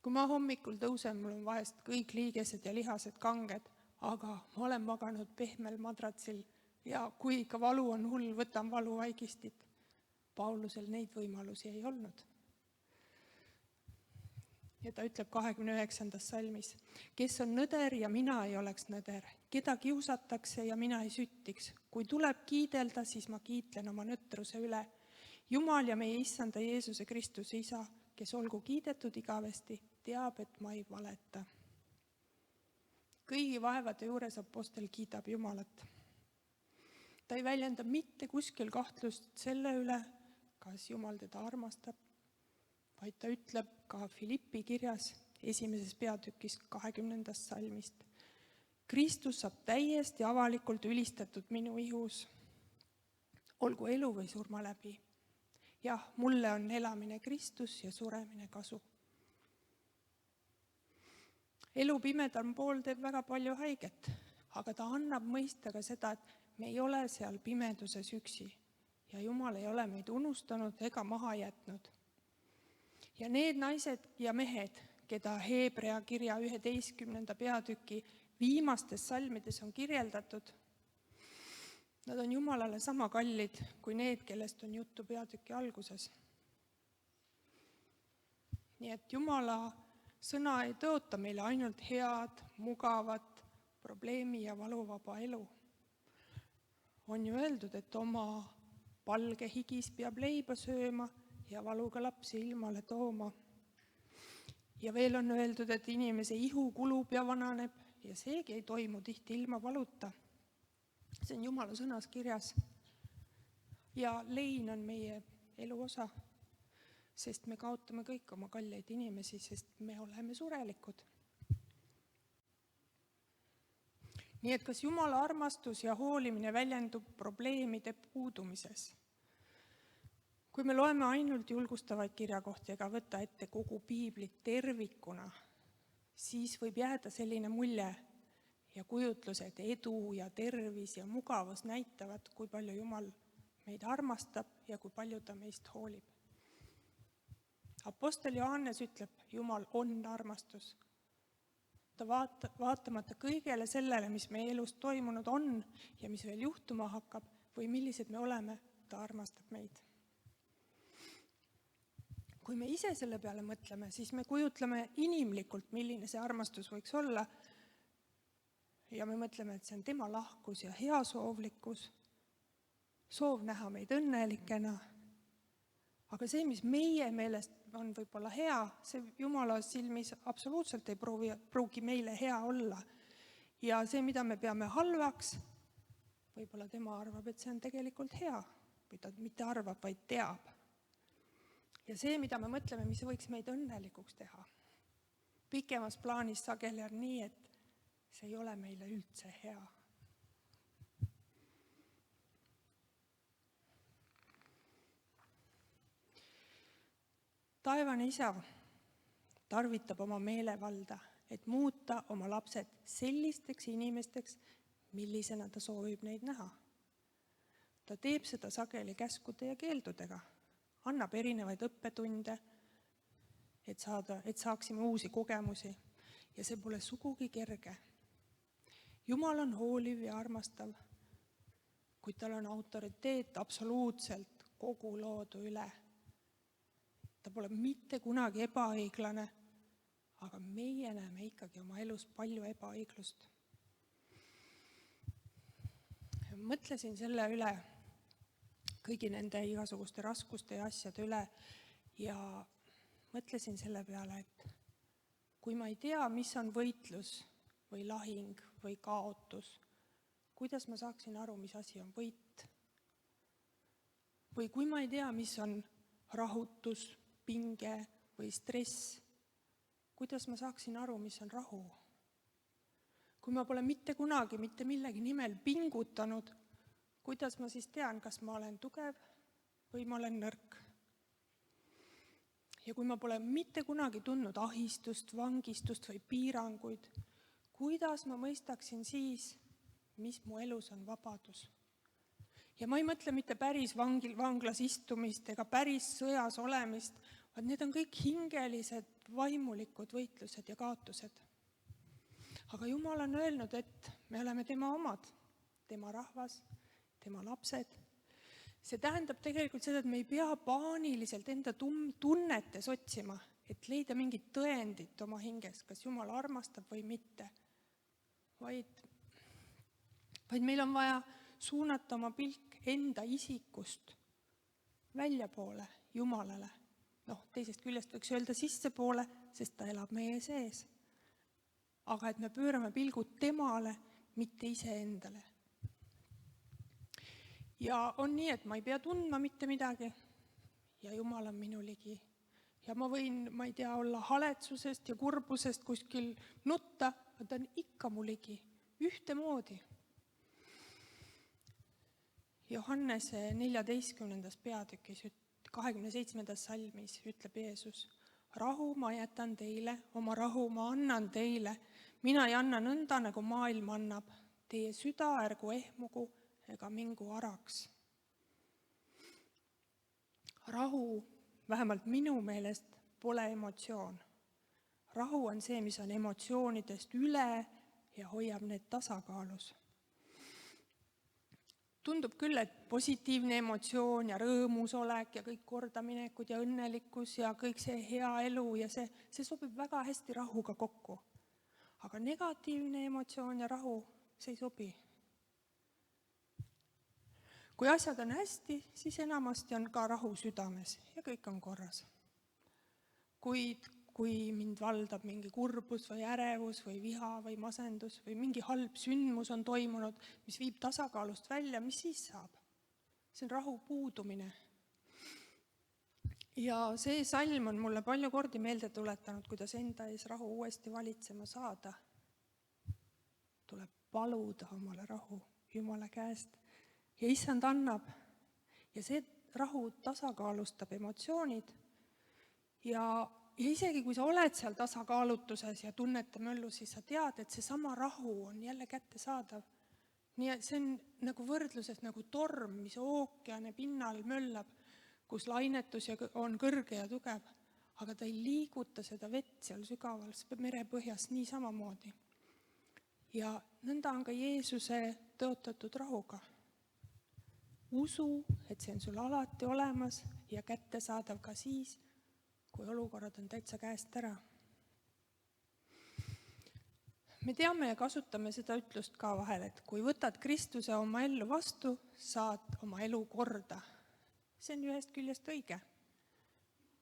Kui ma hommikul tõusen, mul on vahest kõik liigesed ja lihased kanged, aga ma olen maganud pehmel madratsil ja kui ikka valu on hull, võtan valuvaigistit. Paulusel neid võimalusi ei olnud. Ja ta ütleb 29. salmis, kes on nõder ja mina ei oleks nõder, keda kiusatakse ja mina ei süttiks. Kui tuleb kiidelda, siis ma kiitlen oma nõtruse üle. Jumal ja meie issanda Jeesuse Kristuse isa, kes olgu kiidetud igavesti, teab, et ma ei valeta. Kõigi vaevade juures apostel kiidab Jumalat. ta ei väljenda mitte kuskil kahtlust selle üle, kas Jumal teda armastab, vaid ta ütleb ka Filippi kirjas 1. peatükis 20. salmist. Kristus saab täiesti avalikult ülistatud minu ihus, olgu elu või surma läbi. Jah, mulle on elamine Kristus ja suremine kasu. Elu pimedam pool teeb väga palju haiget, aga ta annab mõista ka seda, et me ei ole seal pimeduses üksi ja Jumal ei ole meid unustanud ega maha jätnud. Ja need naised ja mehed, keda Hebrea kirja 11. peatüki viimastes salmides on kirjeldatud, nad on Jumalale sama kallid kui need, kellest on juttu peatüki alguses. Nii et Jumala sõna ei tõota meile ainult head, mugavat, probleemi ja valuvaba elu. On ju öeldud, et oma palge higis peab leiba sööma ja valuga lapsi ilmale tooma. Ja veel on öeldud, et inimese ihu kulub ja vananeb ja seegi ei toimu tihti ilma valuta. See on Jumala sõnas kirjas. Ja lein on meie elu osa, sest me kaotame kõik oma kalleid inimesi, sest me oleme surelikud. Nii et kas Jumala armastus ja hoolimine väljendub probleemide puudumises? Kui me loeme ainult julgustavaid kirjakohti ega võta ette kogu piiblit tervikuna, siis võib jääda selline mulje ja kujutlus, et edu ja tervis ja mugavus näitavad, kui palju Jumal meid armastab ja kui palju ta meist hoolib. Apostel Johannes ütleb, Jumal on armastus. Ta vaatamata kõigele sellele, mis meie elus toimunud on ja mis veel juhtuma hakkab või millised me oleme, ta armastab meid. Kui me ise selle peale mõtleme, siis me kujutleme inimlikult, milline see armastus võiks olla. Ja me mõtleme, et see on tema lahkus ja heasoovlikkus, soov näha meid õnnelikena. Aga see, mis meie meelest on võib-olla hea, see Jumala silmis absoluutselt ei pruugi meile hea olla. Ja see, mida me peame halvaks, võib-olla tema arvab, et see on tegelikult hea. Või ta mitte arvab, vaid teab. Ja see, mida me mõtleme, mis võiks meid õnnelikuks teha. Pikemas plaanis sageli on nii, et see ei ole meile üldse hea. Taevane isa tarvitab oma meelevalda, et muuta oma lapsed sellisteks inimesteks, millisena ta soovib neid näha. Ta teeb seda sageli käskude ja keeldudega, annab erinevaid õppetunde, et saaksime uusi kogemusi ja see pole sugugi kerge. Jumal on hooliv ja armastav, kuid tal on autoriteet absoluutselt kogu loodu üle. Ta pole mitte kunagi ebaõiglane, aga meie näeme ikkagi oma elus palju ebaõiglust. Mõtlesin selle üle, kõigi nende igasuguste raskuste ja asjade üle ja mõtlesin selle peale, et kui ma ei tea, mis on võitlus või lahing või kaotus, kuidas ma saaksin aru, mis asi on võit? Või kui ma ei tea, mis on rahutus, pinge või stress, kuidas ma saaksin aru, mis on rahu? Kui ma pole mitte kunagi mitte millegi nimel pingutanud, kuidas ma siis tean, kas ma olen tugev või ma olen nõrk? Ja kui ma pole mitte kunagi tundnud ahistust, vangistust või piiranguid, kuidas ma mõistaksin siis, mis mu elus on vabadus? Ja ma ei mõtle mitte päris vanglas istumist ega päris sõjas olemist, vaid need on kõik hingelised, vaimulikud võitlused ja kaotused. Aga Jumal on öelnud, et me oleme tema omad, tema rahvas, tema lapsed. See tähendab tegelikult seda, et me ei pea paaniliselt enda tunnetes otsima, et leida mingit tõendit oma hinges, kas Jumal armastab või mitte. Vaid meil on vaja suunata oma pilk enda isikust väljapoole Jumalale. Teisest küljest võiks öelda sissepoole, sest ta elab meie sees. Aga et me pöörame pilgud temale, mitte iseendale. ja on nii, et ma ei pea tundma mitte midagi ja Jumal on minu ligi. Ja ma võin, ma ei tea, olla haletsusest ja kurbusest kuskil nutta, aga ta on ikka mu ligi, ühtemoodi. Johannese 14. peatükis, 27. salmis ütleb Jeesus: rahu ma jätan teile, oma rahu ma annan teile. Mina ei anna nõnda, nagu maailm annab. Teie süda ärgu ehmugu ega mingu araks. Rahu, vähemalt minu meelest, pole emotsioon. Rahu on see, mis on emotsioonidest üle ja hoiab need tasakaalus. Tundub küll, et positiivne emotsioon ja rõõmusolek ja kõik kordaminekud ja õnnelikkus ja kõik see hea elu ja see sobib väga hästi rahuga kokku. Aga negatiivne emotsioon ja rahu, see ei sobi. Kui asjad on hästi, siis enamasti on ka rahu südames ja kõik on korras. Kuid kui mind valdab mingi kurbus või ärevus või viha või masendus või mingi halb sündmus on toimunud, mis viib tasakaalust välja, mis siis saab? See on rahu puudumine. Ja see salm on mulle palju kordi meelde tuletanud, kuidas enda ees rahu uuesti valitsema saada. Tuleb paluda omale rahu Jumala käest ja issand annab. Ja see rahu tasakaalustab emotsioonid ja isegi kui sa oled seal tasakaalutuses ja tunnete möllu, siis sa tead, et see sama rahu on jälle kättesaadav. Nii et see on nagu võrdluses nagu torm, mis ookeane pinnal möllab, kus lainetus on kõrge ja tugev, aga ta ei liiguta seda vett seal sügaval merepõhjas nii samamoodi. Ja nõnda on ka Jeesuse tõotatud rahuga. Usu, et see on sul alati olemas ja kättesaadav ka siis, kui olukorrad on täitsa käest ära. Me teame ja kasutame seda ütlust ka vahel, et kui võtad Kristuse oma ellu vastu, saad oma elu korda. See on ühest küljest õige.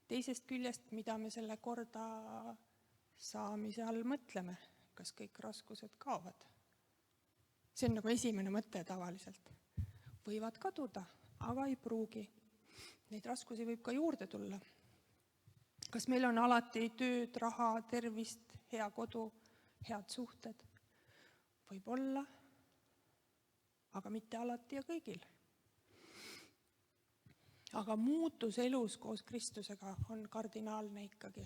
Teisest küljest, mida me selle korda saamise all mõtleme, kas kõik raskused kaovad. See on nagu esimene mõte tavaliselt. Võivad kaduda, aga ei pruugi. Neid raskusi võib ka juurde tulla. Kas meil on alati tööd, raha, tervist, hea kodu, head suhted? Võib olla, aga mitte alati ja kõigil. Aga muutus elus koos Kristusega on kardinaalne ikkagi.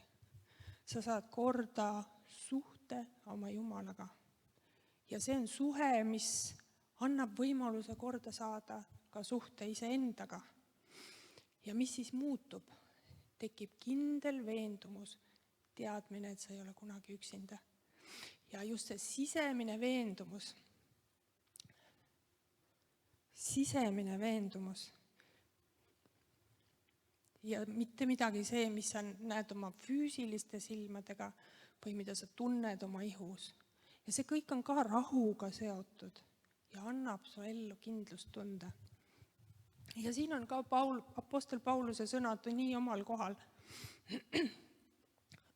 Sa saad korda suhte oma Jumalaga. Ja see on suhe, mis annab võimaluse korda saada ka suhte iseendaga. Ja mis siis muutub? Tekib kindel veendumus, teadmine, et sa ei ole kunagi üksinda. Ja just see sisemine veendumus ja mitte midagi see, mis sa näed oma füüsiliste silmadega või mida sa tunned oma ihus. Ja see kõik on ka rahuga seotud ja annab su ellu kindlust tunda. Ja siin on ka apostel Pauluse sõnad nii omal kohal.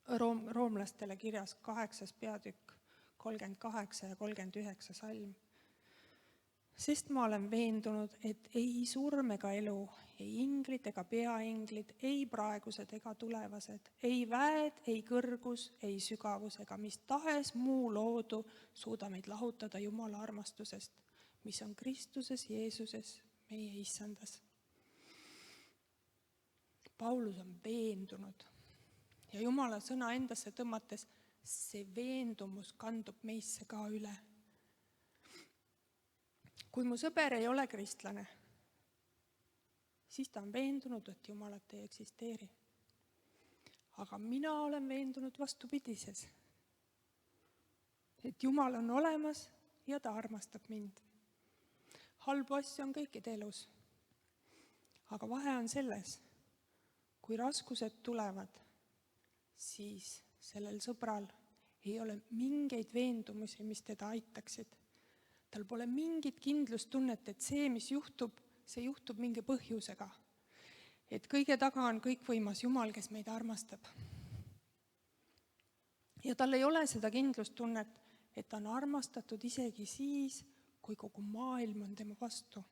Roomlastele kirjas 8. peatükk, 38 ja 39 salm. Sest ma olen veendunud, et ei surm ega elu, ei inglid ega peainglid, ei praegused ega tulevased, ei väed, ei kõrgus, ei sügavus ega mis tahes muu loodu suuda meid lahutada Jumala armastusest, mis on Kristuses Jeesuses, meie issandas. Paulus on veendunud ja Jumala sõna endasse tõmmates see veendumus kandub meisse ka üle. Kui mu sõber ei ole kristlane, siis ta on veendunud, et Jumalat ei eksisteeri. Aga mina olen veendunud vastupidises, et Jumal on olemas ja ta armastab mind. Halbu asju on kõikide elus, aga vahe on selles, kui raskused tulevad, siis sellel sõbral ei ole mingeid veendumusi, mis teda aitaksid. Tal pole mingit kindlustunnet, et see, mis juhtub, see juhtub mingi põhjusega. Et kõige taga on kõikvõimas Jumal, kes meid armastab. Ja tal ei ole seda kindlustunnet, et ta on armastatud isegi siis, kui kogu maailm on tema vastu.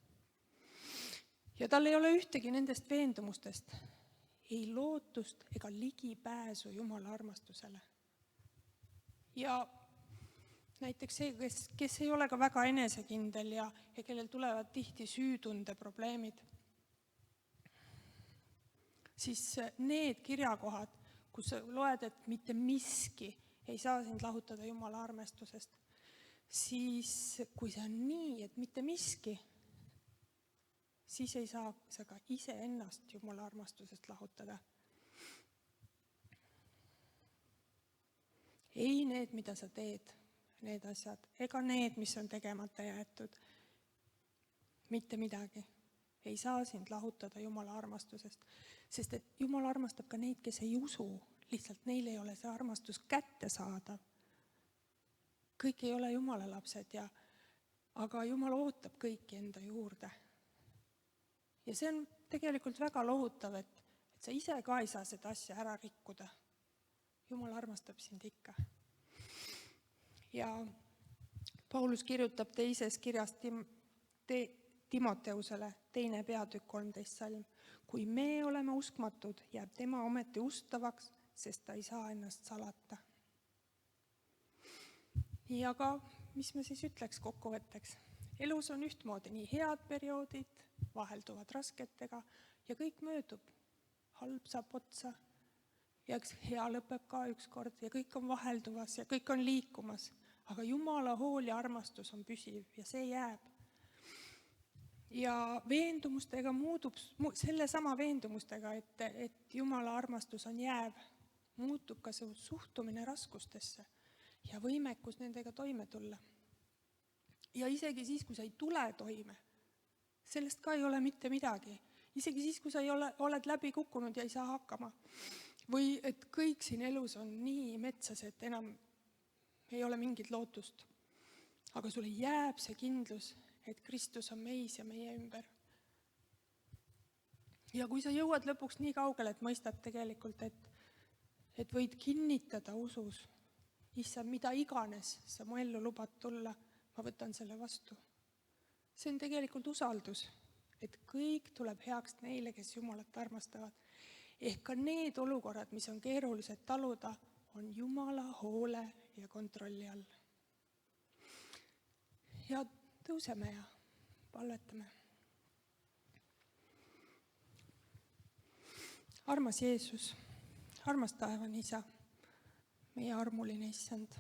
Ja tal ei ole ühtegi nendest veendumustest, ei lootust ega ligipääsu Jumala armastusele. Ja näiteks see, kes ei ole ka väga enesekindel ja kellel tulevad tihti süütunde probleemid, siis need kirjakohad, kus sa loed, et mitte miski ei saa sind lahutada Jumala armastusest, siis kui see on nii, et mitte miski, siis ei saa sa ka iseennast Jumala armastusest lahutada. Ei need, mida sa teed, need asjad, ega need, mis on tegemata jäetud, mitte midagi ei saa sind lahutada Jumala armastusest, sest et Jumal armastab ka neid, kes ei usu, lihtsalt neil ei ole see armastus kättesaadav. Kõik ei ole Jumala lapsed, aga Jumal ootab kõiki enda juurde. Ja see on tegelikult väga lohutav, et sa ise ka ei saa seda asja ära rikkuda. Jumal armastab sind ikka. Ja Paulus kirjutab teises kirjas Timoteusele 2. peatükk 13 salm. Kui me oleme uskmatud, jääb tema ometi ustavaks, sest ta ei saa ennast salata. Ja ka, mis ma siis ütleks kokkuvõtteks? Elus on ühtmoodi nii head perioodid, vahelduvad rasketega ja kõik möödub. Halb saab otsa ja hea lõpeb ka ükskord ja kõik on vahelduvas ja kõik on liikumas. Aga Jumala hool ja armastus on püsiv ja see jääb. Ja veendumustega selle sama veendumustega, et Jumala armastus on jääv, muutub ka see suhtumine raskustesse ja võimekus nendega toime tulla. Ja isegi siis, kui sa ei tule toime, sellest ka ei ole mitte midagi. Isegi siis, kui sa oled läbi kukkunud ja ei saa hakkama. Või et kõik siin elus on nii metsas, et enam ei ole mingit lootust. Aga sulle jääb see kindlus, et Kristus on meis ja meie ümber. Ja kui sa jõuad lõpuks nii kaugele, et mõistad tegelikult, et võid kinnitada usus, issand, mida iganes sa mu ellu lubad tulla, ma võtan selle vastu. See on tegelikult usaldus, et kõik tuleb heaks neile, kes Jumalat armastavad. Ehk ka need olukorrad, mis on keerulised taluda, on Jumala hoole ja kontrolli all. Ja tõuseme ja palvetame. Armas Jeesus, armas taevane Isa, meie armuline issand.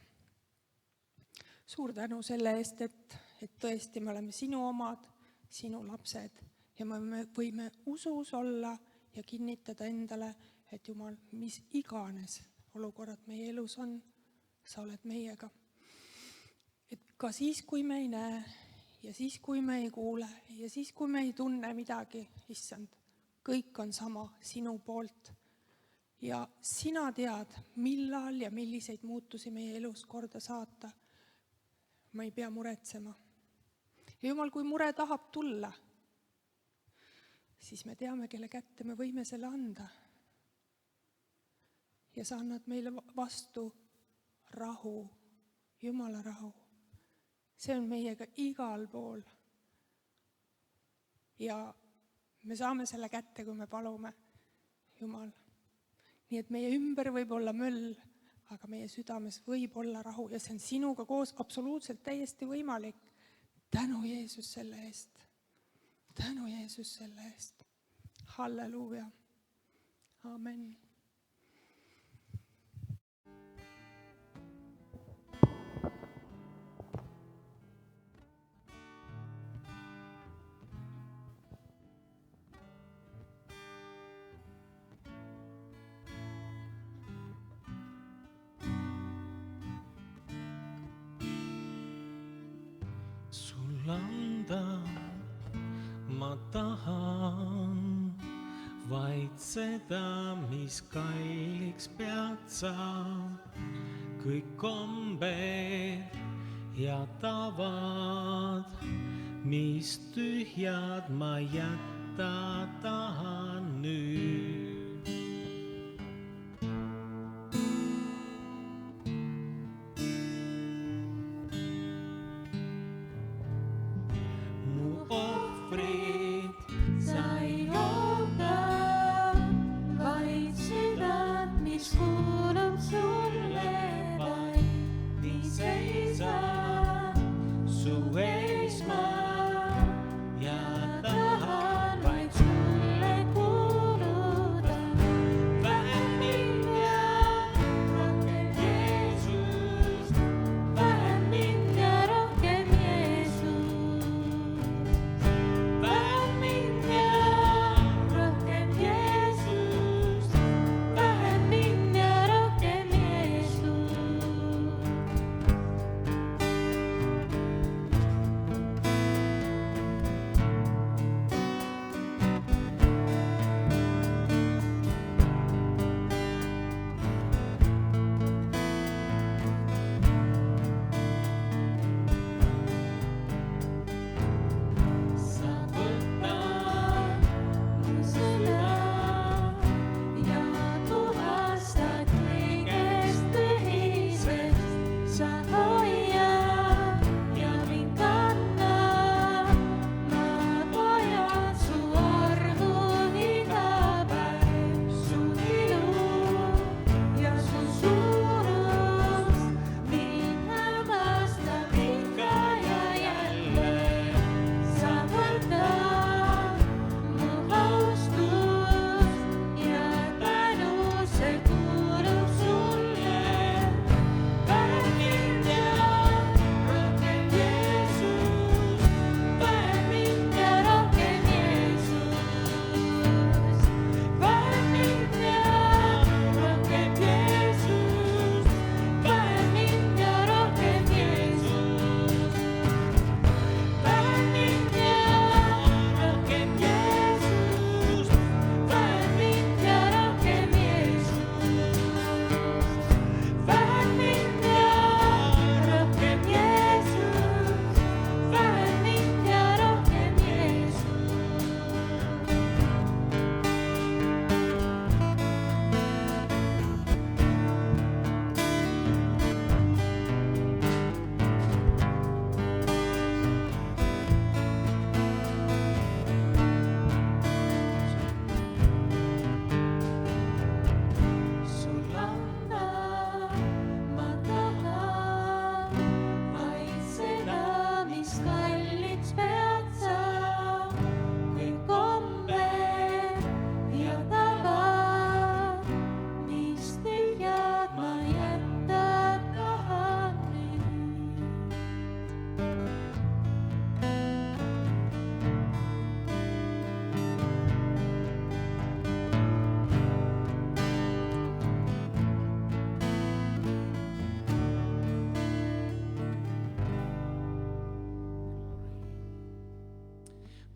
Suur tänu selle eest, et tõesti me oleme sinu omad, sinu lapsed ja me võime usus olla ja kinnitada endale, et Jumal, mis iganes olukorrad meie elus on, sa oled meiega. Et ka siis, kui me ei näe ja siis, kui me ei kuule ja siis, kui me ei tunne midagi, issand, kõik on sama sinu poolt. Ja sina tead, millal ja milliseid muutusi meie elus korda saata. Ma ei pea muretsema. Ja Jumal, kui mure tahab tulla, siis me teame, kelle kätte me võime selle anda. Ja sa annad meile vastu rahu, Jumala rahu. See on meiega igal pool. Ja me saame selle kätte, kui me palume, Jumal. Nii et meie ümber võib olla möll, aga meie südames võib olla rahu ja see on sinuga koos absoluutselt täiesti võimalik. Tänu Jeesus selle eest. Tänu Jeesus selle eest. Halleluuja. Amen. Anda, ma tahan vaid seda, mis kalliks pead sa. Kõik kombed ja tavad, mis tühjad ma jätta tahan nüüd. Sa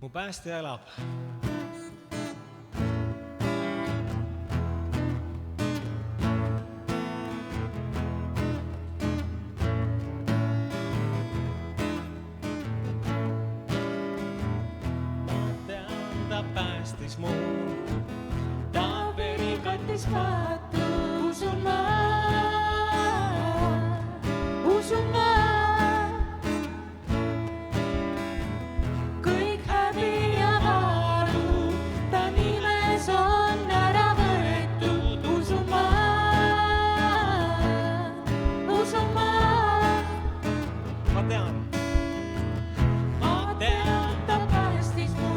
mu päästja elab. Ta päästis mu, ta veri kattis paatu, usun ma, usun ma. Kõik häbi ja valu, ta nimes on ära võetud, usun ma, usun ma. Ma tean, ta päästis mu.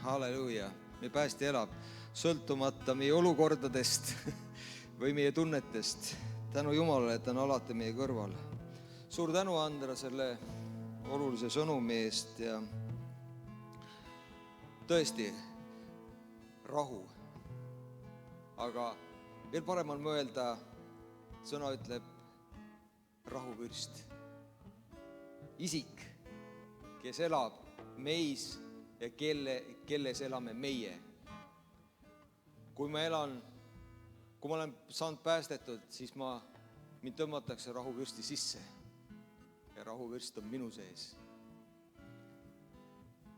Halleluuja, meie päästja elab, sõltumata meie olukordadest või meie tunnetest. Tänu Jumalale, et ta on alati meie kõrval. Suur tänu, Andra, selle olulise sõnumi eest ja tõesti, rahu. aga veel parem on mõelda, sõna ütleb rahuvürst. Isik, kes elab meis ja kelles elame meie. Kui ma olen saanud päästetud, siis mind tõmmatakse rahuvürsti sisse ja rahuvürst on minu sees.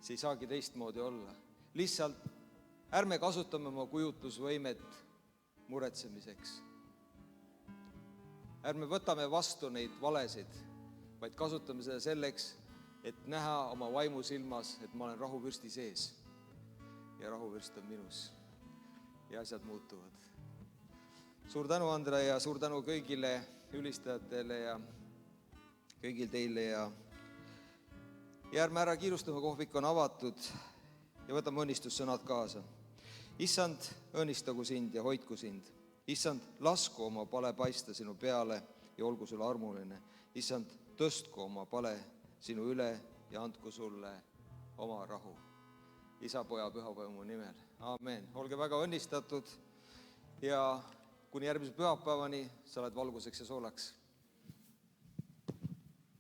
See ei saagi teistmoodi olla. Lihtsalt ärme kasutame oma kujutlusvõimet muretsemiseks. Ärme võtame vastu neid valesid, vaid kasutame seda selleks, et näha oma vaimu silmas, et ma olen rahuvürsti sees ja rahuvürst on minus ja asjad muutuvad. Suur tänu, Andre, ja suur tänu kõigile ülistajatele ja kõigil teile ja ärme ära kiirustame, kohvik on avatud ja võtame õnnistussõnad kaasa. Issand, õnnistagu sind ja hoidku sind. Issand, lasku oma pale paista sinu peale ja olgu sulle armuline. Issand, tõstku oma pale sinu üle ja andku sulle oma rahu. Isa, Poja, Pühavaimu nimel. Aamen. Olge väga õnnistatud ja kuni järgmise pühapäevani sa oled valguseks ja soolaks.